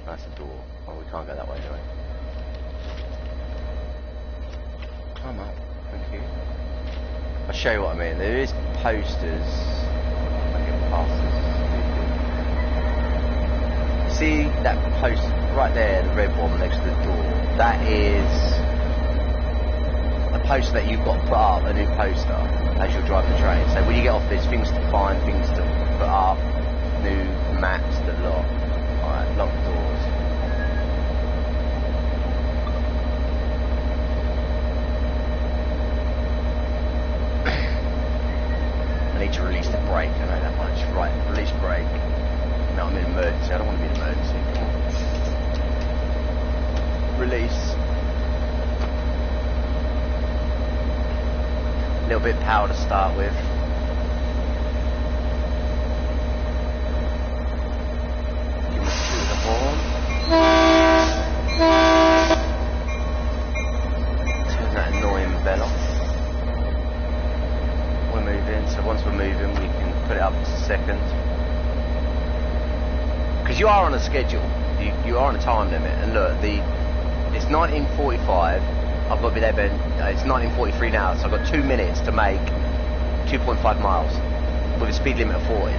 That's a door. Oh, we can't go that way anyway. Climb up. Thank you. I'll show you what I mean. There is posters. I get past this. See that post right there, the red one next to the door? That is a poster that you've got to put up, a new poster, as you're driving the train. So when you get off, there's things to find, things to put up, new maps to lock. Alright, lock the doors. I need to release the brake, I know that much. Right, release brake. No, I'm in emergency, I don't want to be in emergency. Release. A little bit of power to start with. Give us two of the horn. Turn that annoying bell off. We're moving, so once we're moving we can put it up to second. Because you are on a schedule, you are on a time limit, and look, it's 1945, I've got to be there, Ben, it's 1943 now, so I've got 2 minutes to make 2.5 miles, with a speed limit of 40.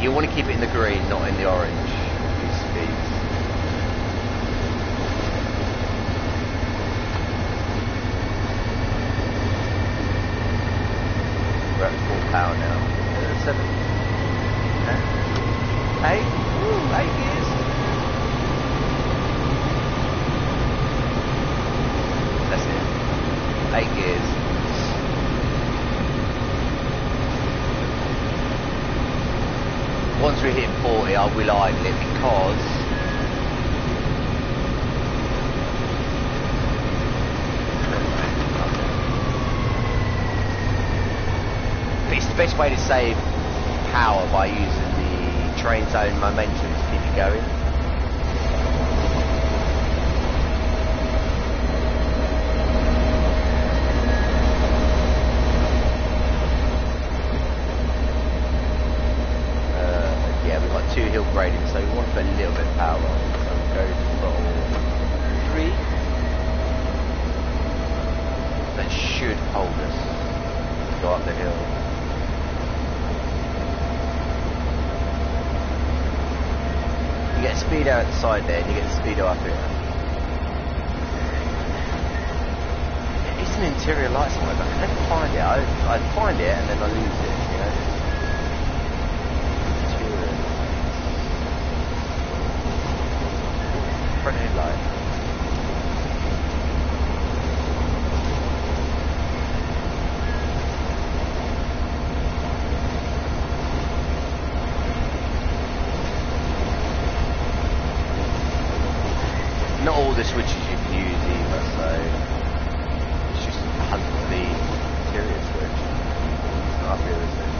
You want to keep it in the green, not in the orange. These speeds. We're at 4 power now. 7. 10. 8. Ooh, 8 gears. That's it. 8 gears. Once we hit 40, I will idle it because it's best way to save power by using the train's own momentum to keep you going. Yeah, we've got 2 hill grading, so we want to put a little bit of power on. So we'll go to throttle 3. That should hold us to go up the hill. You get a speedo at the side there, and you get a speedo up here. It's an interior light somewhere, but I never find it. I find it and then I lose it, you know. Interior. Front headlight. Not all the switches you can use either, so it's just a hunt for the interior switch. It's not up here, is it?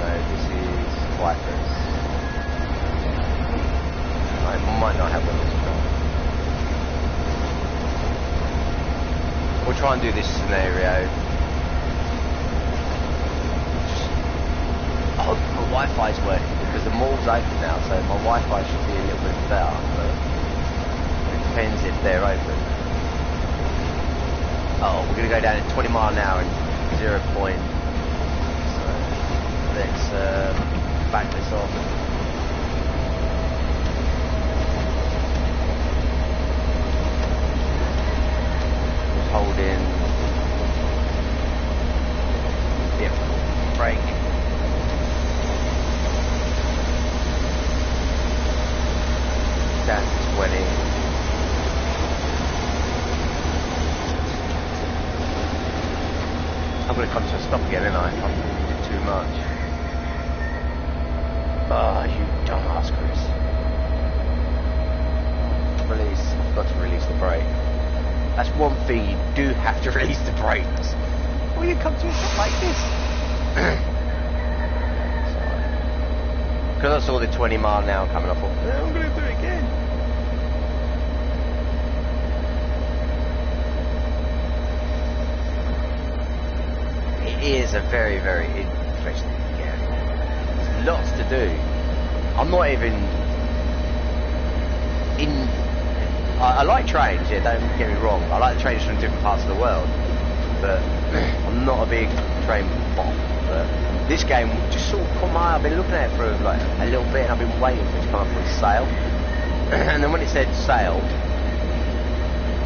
No, this is wipers. I might not have one this time. We'll try and do this scenario. I hope my Wi-Fi's working because the mall's open now, so my Wi-Fi should be a little bit better. But depends if they're open. Oh, we're going to go down at 20 mile an hour and 0 point. So let's back this off. Just hold in. Yep, brake. Down to 20. I'm going to come to a stop again, ain't I? I'm doing too much. Ah, you dumbass, Chris. Release. I've got to release the brake. That's one thing you do have to release the brakes. Well, you come to a stop like this. Because I saw the 20 mile an hour coming, I thought, I'm going to do it again. It is a very, very interesting game. There's lots to do. I'm not even in. I like trains, yeah, don't get me wrong. I like the trains from different parts of the world, but I'm not a big train bot. But this game just sort of caught my eye. I've been looking at it for like a little bit, and I've been waiting for it to come up on sale. And then when it said sale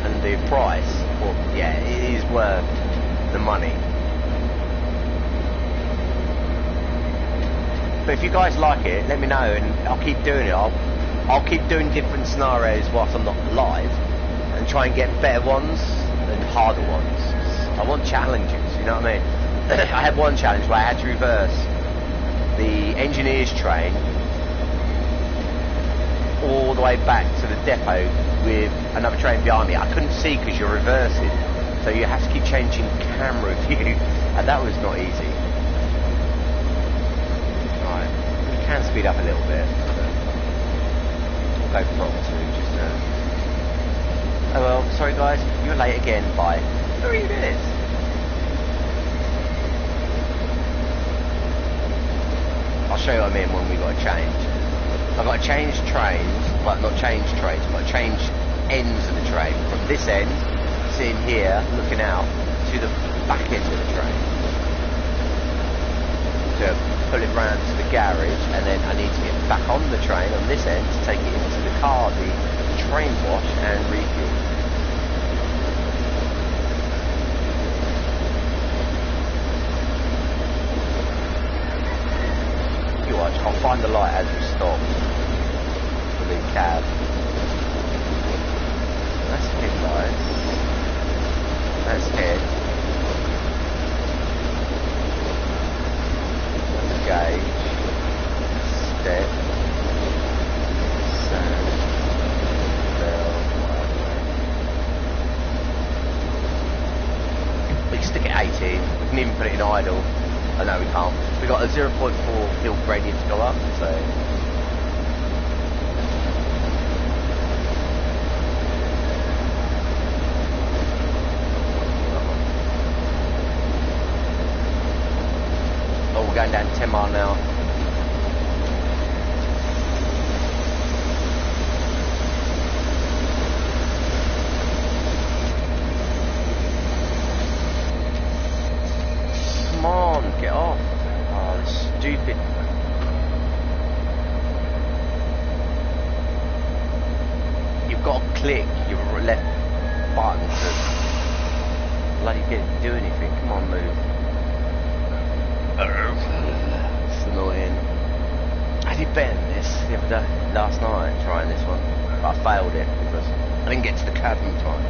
and the price, well, yeah, it is worth the money. But if you guys like it, let me know, and I'll keep doing it. I'll keep doing different scenarios whilst I'm not live, and try and get better ones and harder ones. I want challenges, you know what I mean? I had one challenge where I had to reverse the engineer's train all the way back to the depot with another train behind me. I couldn't see because you're reversing, so you have to keep changing camera view, and that was not easy. Can speed up a little bit, but we'll go for throttle 2 just oh well, sorry guys, you're late again by 3 minutes. I'll show you what I mean when we got to change. I've got to change trains, well not change trains, I've got to change ends of the train from this end, sitting here looking out, to the back end of the train. To pull it round to the garage, and then I need to get back on the train on this end to take it into the car, the train wash, and refuel. You watch, I'll find the light as we stop for the cab. That's headlights. That's head. Gauge, step, sand, bell, we can stick it 18, we can even put it in idle. Oh no, we can't. We've 0.4 hill gradient to go up, so... Oh, we're going down 10 mile an hour. Come on, get off. Oh, this stupid. You've got to click your left button to bloody do anything. Come on, move. It's annoying. I did better than this the other day, last night, trying this one. But I failed it because I didn't get to the curb in time.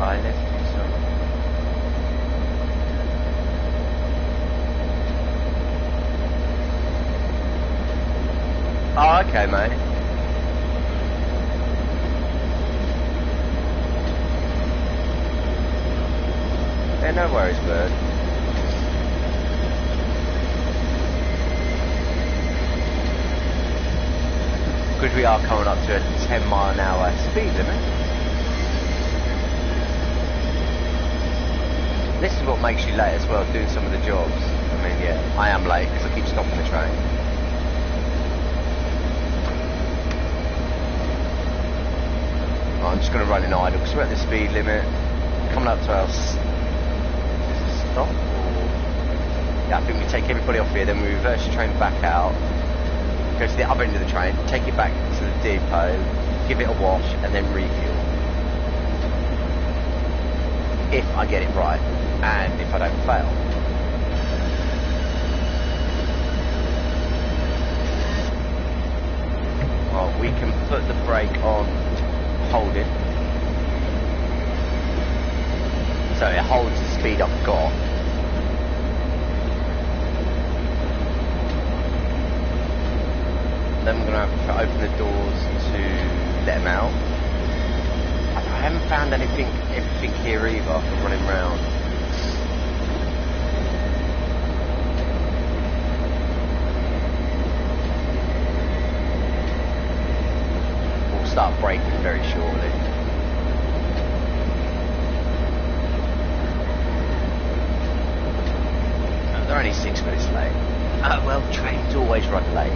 I left you some. Oh, okay, mate. Yeah, no worries, bird. Because we are coming up to a 10 mile an hour speed limit. This is what makes you late as well, doing some of the jobs. I mean, yeah, I am late because I keep stopping the train. I'm just going to run in idle because we're at the speed limit. Coming up to our stop. Yeah, I think we take everybody off here, then we reverse the train back out, go to the other end of the train, take it back to the depot, give it a wash, and then refuel. If I get it right, and if I don't fail. Well, we can put the brake on, hold it. So it holds the speed I've got. Then we're going to have to open the doors to let them out. I haven't found everything here either for running round. We'll start braking very shortly. They're only 6 minutes late. Well, trains always run late.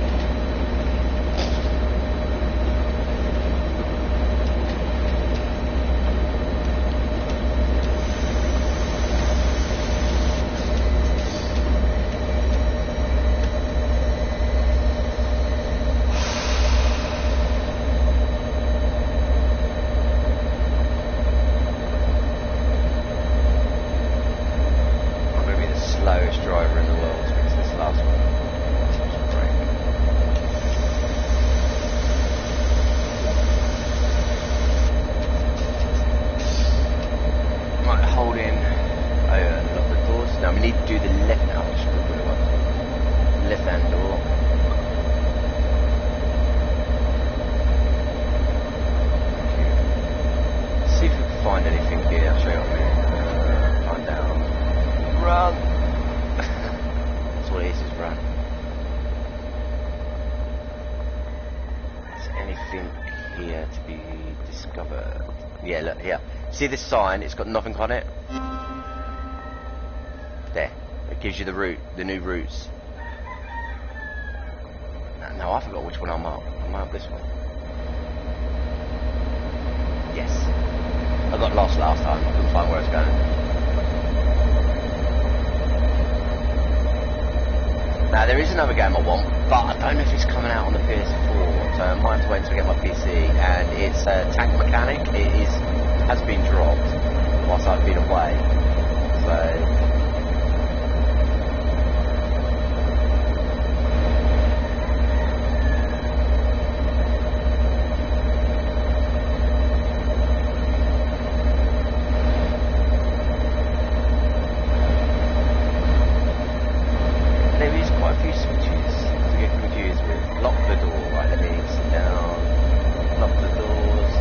See this sign? It's got nothing on it. There. It gives you the route, the new routes. No, I forgot which one I'm up. I'm up this one. Yes. I got lost last time. I couldn't find where I was going. Now there is another game I want, but I don't know if it's coming out on the PS4, so I might have to wait until I get my PC. And it's Tank Mechanic. It has been dropped whilst I've been away. So there is quite a few switches to get confused with. Lock the door, right? Let me sit down. Lock the doors.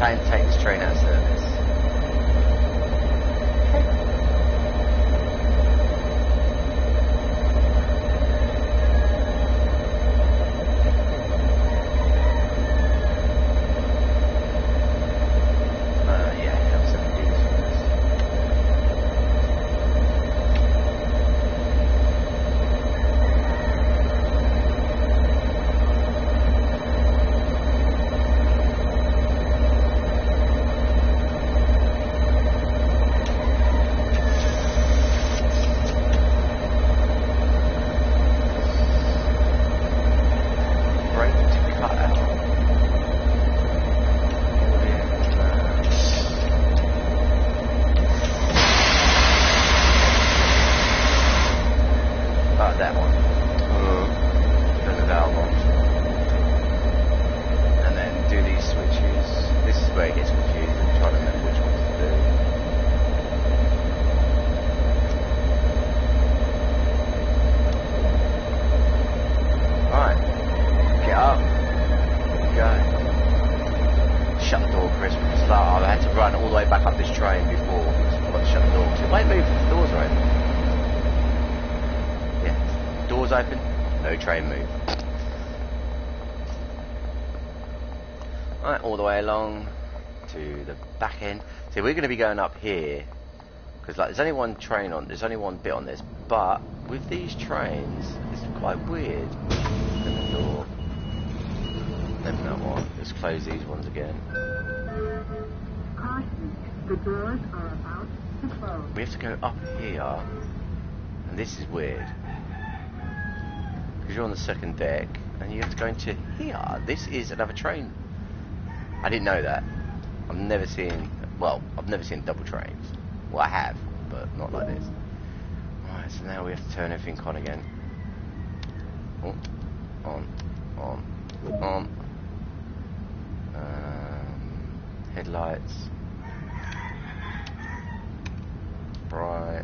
Time to take this train out of service. Open, no train move. Alright, all the way along to the back end. So we're going to be going up here because like there's only one train on, there's only one bit on this, but with these trains it's quite weird. Open the door. Open that one. Let's close these ones again. Caution, the doors are about to close. We have to go up here, and this is weird. Because you're on the second deck and you have to go into here. This is another train. I didn't know that. I've never seen double trains. Well, I have, but not like this. Alright, so now we have to turn everything on again. Oh, on. Headlights. Bright.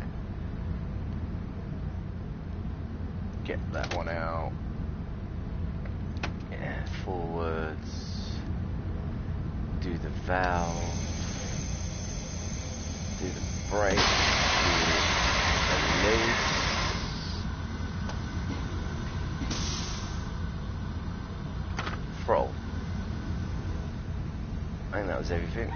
Get that one out. Yeah, forwards. Do the valve. Do the brake. Do the release. Throttle. I think that was everything.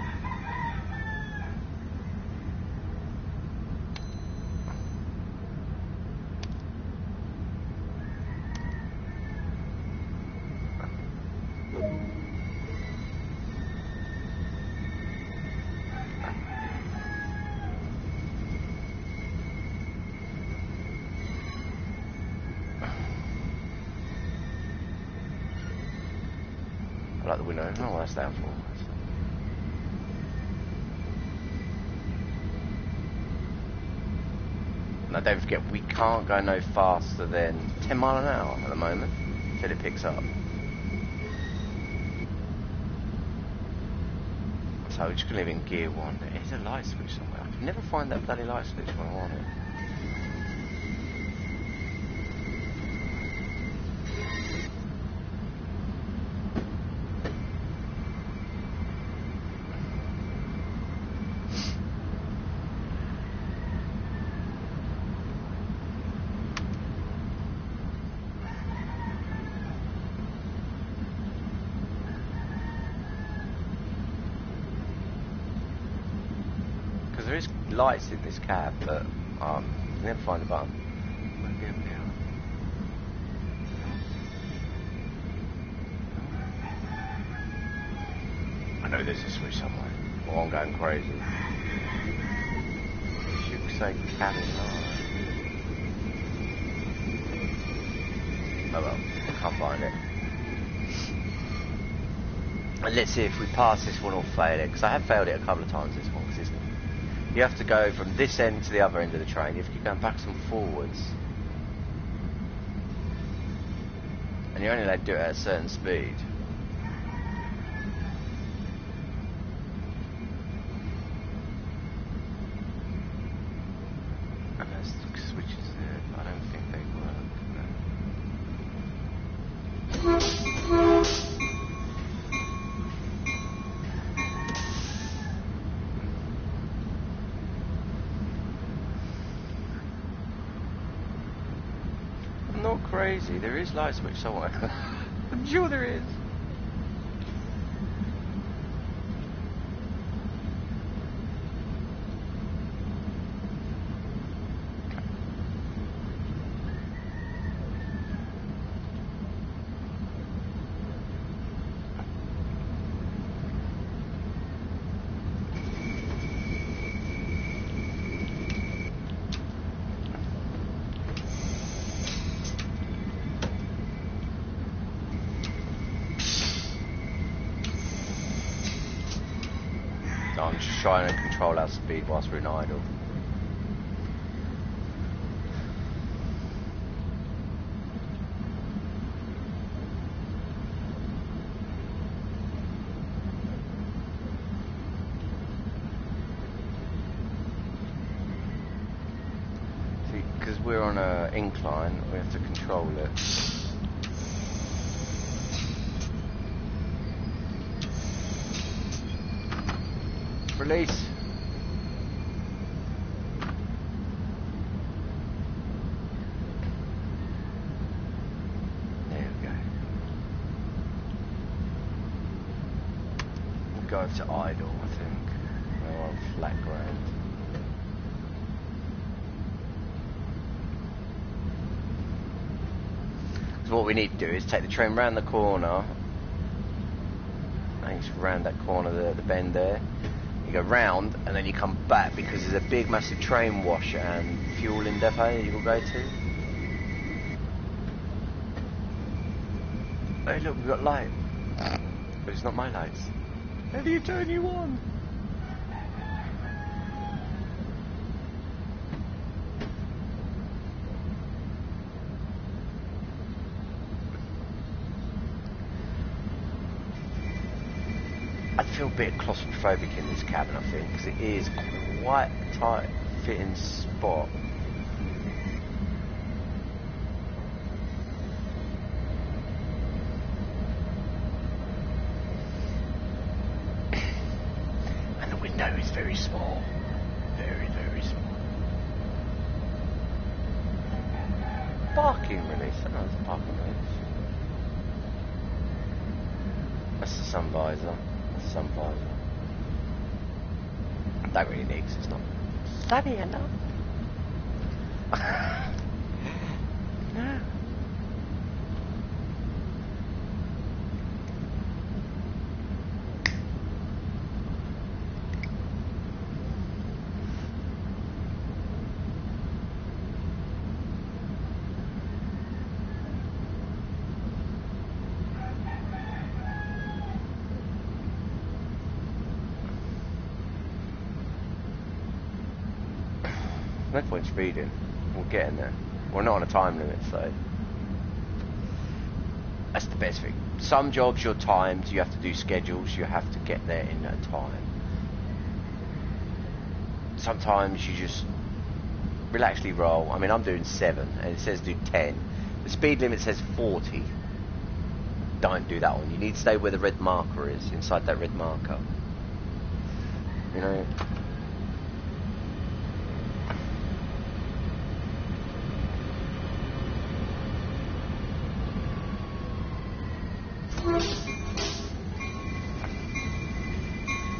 I like the window. I don't know what that's down for. Now don't forget, we can't go no faster than 10 mile an hour at the moment until it picks up. So we're just going to leave it in gear 1. There is a light switch somewhere. I can never find that bloody light switch when I want it. There is lights in this cab, but you never find the button. I know there's a switch somewhere. Oh, I'm going crazy. You should say cabin light. Oh well, I can't find it. And let's see if we pass this one or fail it, because I have failed it a couple of times this one, because you have to go from this end to the other end of the train. You have to keep going backwards and forwards. And you're only allowed to do it at a certain speed. And there's switches there, but I don't think they work. No. You're crazy. There is light switch somewhere. I'm sure there is. I'm just trying to control our speed whilst we're in idle. See, because we're on an incline, we have to control it. Release. There we go. We'll go to idle, I think. We're on flat ground. So what we need to do is take the train round the corner. I think it's round that corner, the bend there. You go round and then you come back because there's a big massive train wash and fueling depot that you will go to. Hey look, we've got light. But it's not my lights. How do you turn you on? I feel a bit claustrophobic in this cabin, I think, because it is quite a tight fitting spot. And the window is very small. Very, very small. Parking release. I know it's a parking release. That's the sun visor. Sun visor. Don't really need because it's not sunny enough. No. No point speeding. We're getting there. We're not on a time limit, so that's the best thing. Some jobs you're timed, you have to do schedules, you have to get there in a time. Sometimes you just relaxly roll. I mean, I'm doing 7 and it says do 10. The speed limit says 40. Don't do that one. You need to stay where the red marker is, inside that red marker. You know.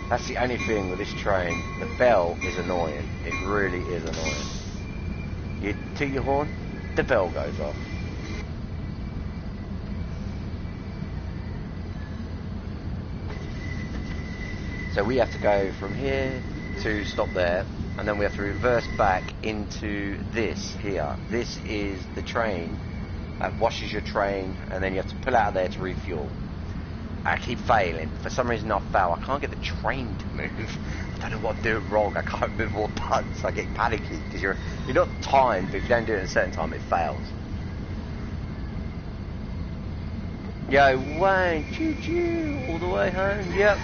That's the only thing with this train. The bell is annoying. It really is annoying. You toot your horn, the bell goes off. So we have to go from here to stop there, and then we have to reverse back into this here. This is the train that washes your train, and then you have to pull out of there to refuel. I keep failing. For some reason I fail. I can't get the train to move. I don't know what I'm doing wrong. I can't move all buttons. I get panicky because you're not timed, but if you don't do it at a certain time it fails. Yo, Wayne, choo choo, all the way home. Yep.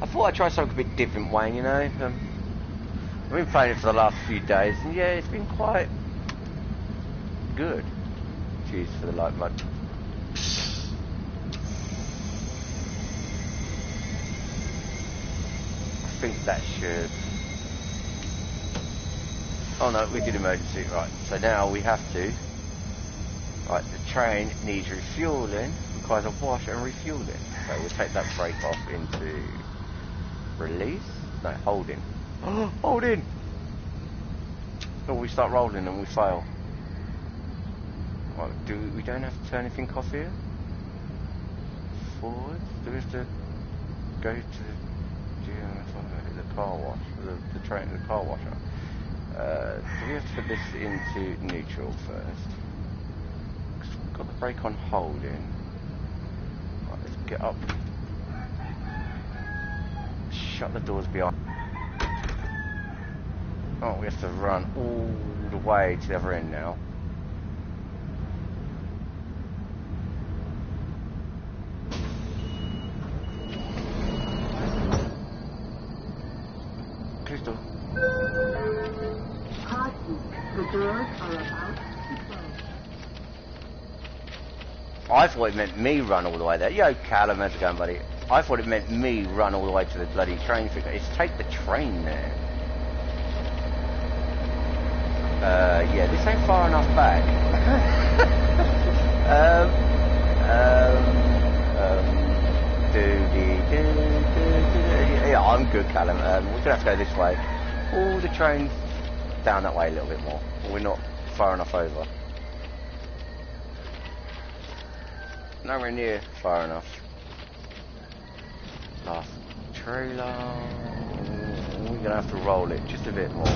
I thought I'd try something a bit different, Wayne, you know. I've been playing it for the last few days and yeah, it's been quite good. Cheers for the light mud. I think that should Oh no, we did emergency, right. So now we have to... Right, the train needs refuelling, requires a wash and refueling. So we'll take that brake off into release. No, holding. Holding! Or we start rolling and we fail. Right, we don't have to turn anything off here? Forward? Do we have to go to the car wash? The train, the car washer? Do we have to put this into neutral first? Because we've got the brake on holding. Right, let's get up. Shut the doors behind. Oh, we have to run all the way to the other end now. Close door. Caution, the doors are about to close. I thought it meant me run all the way there. Yo, Callum, how's it going, buddy? I thought it meant me run all the way to the bloody train figure. It's take the train there. Yeah, this ain't far enough back. Yeah, I'm good, Callum. We're gonna have to go this way. Oh, the train's down that way a little bit more. We're not far enough over. Nowhere near far enough. Last trailer. We're gonna have to roll it just a bit more.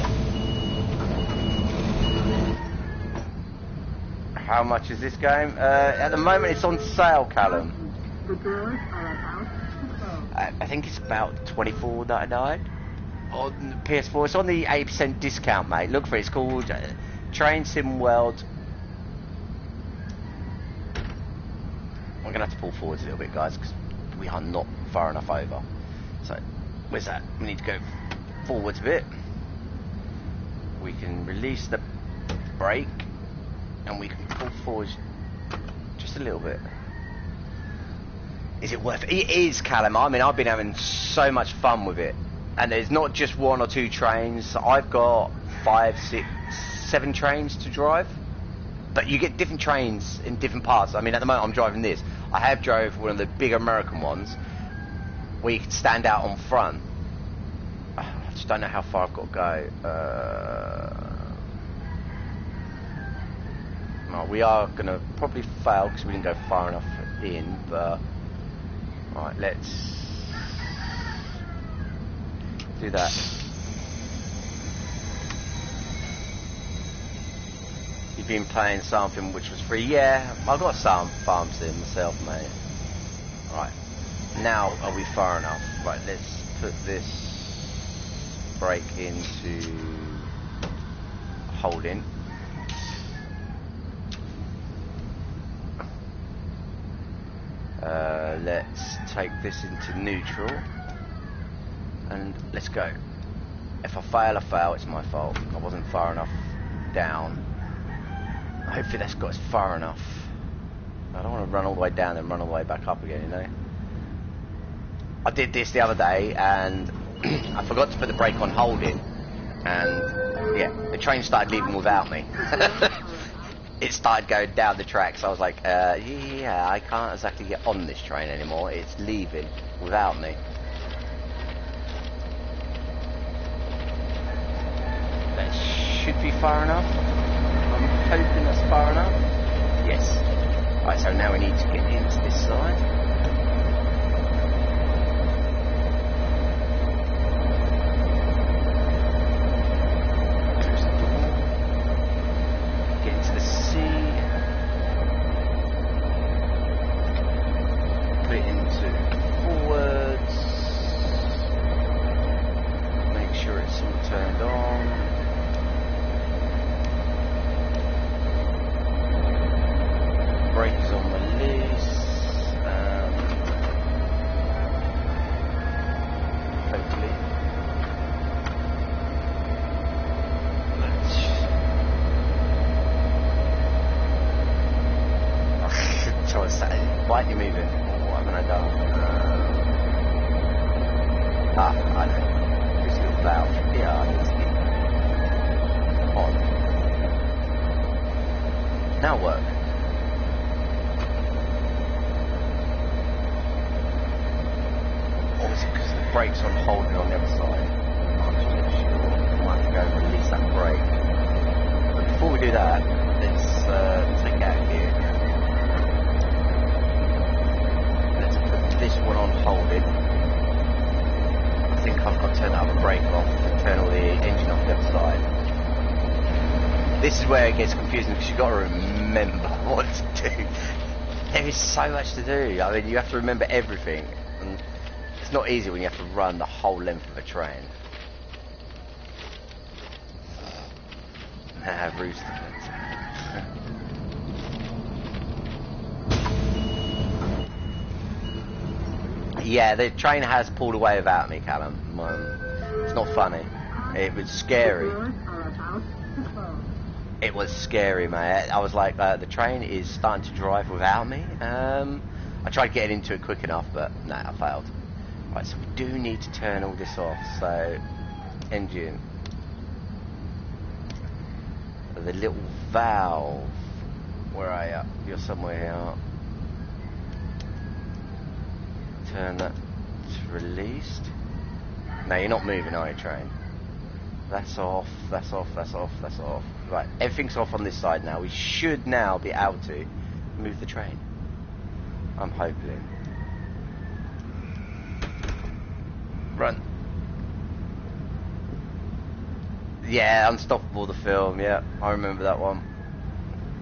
How much is this game? At the moment it's on sale, Callum. The doors are about to close. I think it's about $24.99 on PS4. It's on the 80% discount, mate. Look for it. It's called Train Sim World. We're gonna have to pull forwards a little bit, guys, because we are not far enough over. So, where's that? We need to go forwards a bit. We can release the brake, and we can pull forward just a little bit. Is it worth it? It is, Callum. I mean, I've been having so much fun with it. And there's not just one or two trains. I've got 5, 6, 7 trains to drive. But you get different trains in different parts. I mean, at the moment I'm driving this. I have drove one of the big American ones where you can stand out on front. I just don't know how far I've got to go. No, we are going to probably fail because we didn't go far enough in, but right, let's do that. You've been playing something which was free. Yeah, I got some farm sim myself, mate. Right, now are we far enough? Right, let's put this brake into holding. Let's take this into neutral and let's go. If I fail, it's my fault. I wasn't far enough down. Hopefully that's got us far enough. I don't want to run all the way down and run all the way back up again, you know. I did this the other day and I forgot to put the brake on holding, and yeah, the train started leaving without me. It started going down the tracks. I was like, yeah, I can't exactly get on this train anymore. It's leaving without me. That should be far enough. I'm hoping that's far enough. Yes. Right, so now we need to get into this side. now work? Or is it because the brake's on holding on the other side? I'm just not sure. I might have to go and release that brake. But before we do that, let's take it out here. Let's put this one on holding. I think I've got to turn the other brake off and turn all the engine off the other side. This is where it gets confusing because you've got to remember what to do. There is so much to do. I mean, you have to remember everything. And it's not easy when you have to run the whole length of a train. Rooster. Yeah, the train has pulled away without me, Callum. It's not funny. It was scary. It was scary, mate. I was like, the train is starting to drive without me. I tried getting into it quick enough, but no, I failed. Right, so we do need to turn all this off. So, engine. The little valve. Where are you? You're somewhere here. Turn that to released. No, you're not moving, are you, train? That's off, that's off, that's off, that's off. Right, everything's off on this side now. We should now be able to move the train. I'm hoping. Run. Yeah, Unstoppable, the film, yeah. I remember that one.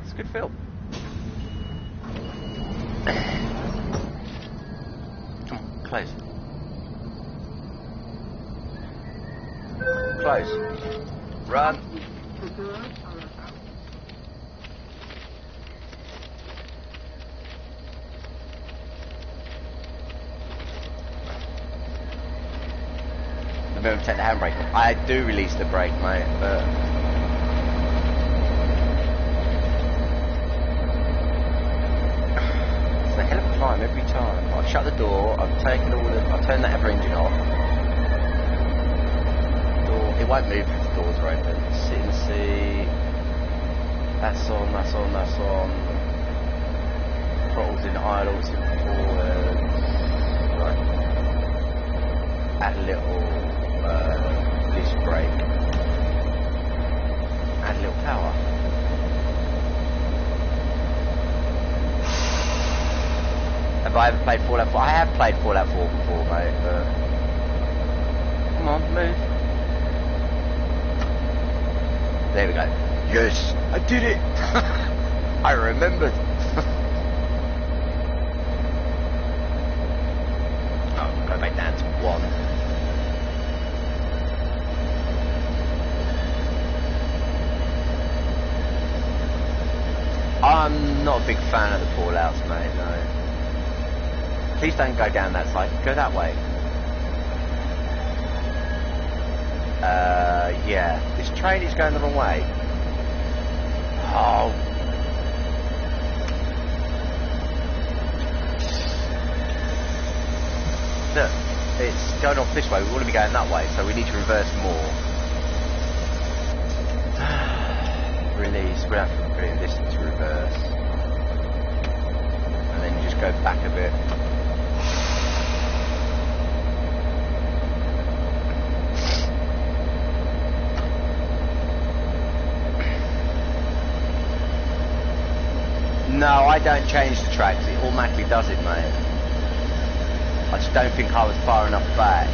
It's a good film. Come on, close. Close. Run. Remember to take the handbrake off. I do release the brake, mate, but it's a hell of a climb every time. I've shut the door, I've taken all the, I've turned that other engine off. It won't move if the doors are open. Sit in the seat. That's on, that's on, that's on. Throttles in idle, it's in forward. Right. Add a little disc brake. Add a little power. Have I ever played Fallout 4? I have played Fallout 4 before, mate, but come on, move. There we go. Yes, I did it. I remembered. Oh, go back down to 1. I'm not a big fan of the Fallouts, mate, no. Please don't go down that side. Go that way. Yeah. This train is going the wrong way. Oh. Look, it's going off this way. We want to be going that way, so we need to reverse more. Release. We'll have to put it in this to reverse. And then just go back a bit. No, I don't change the tracks. It automatically does it, mate. I just don't think I was far enough back.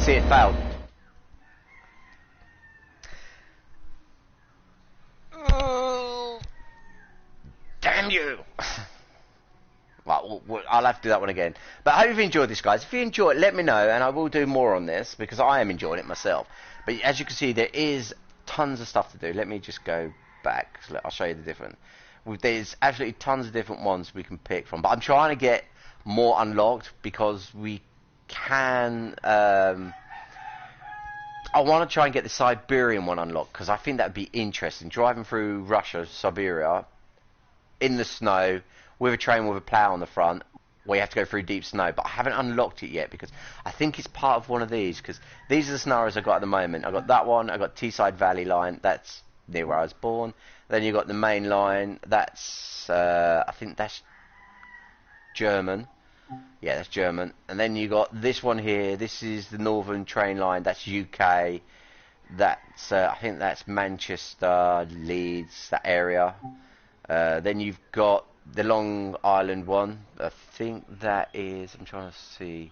See, it failed. Oh, damn you! Right, I'll have to do that one again. But I hope you've enjoyed this, guys. If you enjoy it, let me know, and I will do more on this, because I am enjoying it myself. But as you can see, there is tons of stuff to do. Let me just go back. So I'll show you the different. There's absolutely tons of different ones we can pick from. But I'm trying to get more unlocked, because we can... I want to try and get the Siberian one unlocked, because I think that would be interesting. Driving through Russia, Siberia... in the snow with a train with a plough on the front, where you have to go through deep snow. But I haven't unlocked it yet because I think it's part of one of these. Because these are the scenarios I've got at the moment. I've got that one. I've got Teesside Valley line. That's near where I was born. Then you've got the main line. That's I think that's German. Yeah, that's German. And then you got this one here. This is the Northern train line. That's UK. That's I think that's Manchester, Leeds, that area. Then you've got the Long Island one. I think that is. I'm trying to see.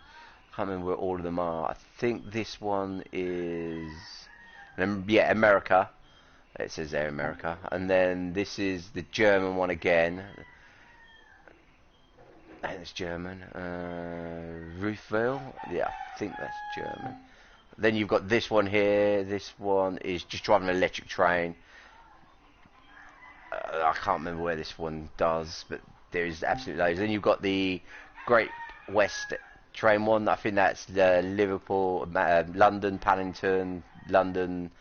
I can't remember where all of them are. I think this one is. Yeah, America. It says there America. And then this is the German one again. And it's German. Ruthville. Yeah, I think that's German. Then you've got this one here. This one is just driving an electric train. I can't remember where this one does, but there is absolutely loads. Then you've got the Great West train one. I think that's the Liverpool, London, Paddington, London,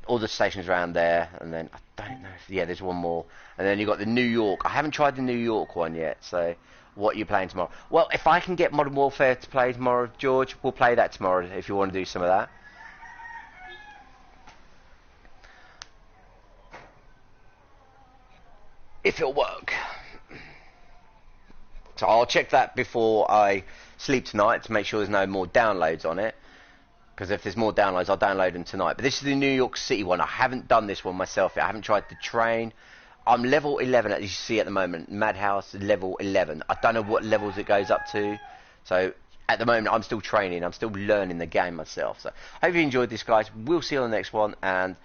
all the stations around there. And then I don't know. Yeah, there's one more. And then you've got the New York. I haven't tried the New York one yet, so. What are you playing tomorrow? Well, if I can get Modern Warfare to play tomorrow, George, we'll play that tomorrow if you want to do some of that. If it'll work. So I'll check that before I sleep tonight to make sure there's no more downloads on it. Because if there's more downloads, I'll download them tonight. But this is the New York City one. I haven't done this one myself yet. I haven't tried the train. I'm level 11, as you see at the moment. Madhouse, level 11. I don't know what levels it goes up to. So, at the moment, I'm still training. I'm still learning the game myself. So, I hope you enjoyed this, guys. We'll see you on the next one. And,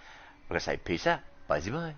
like I say, peace out. Bye-bye.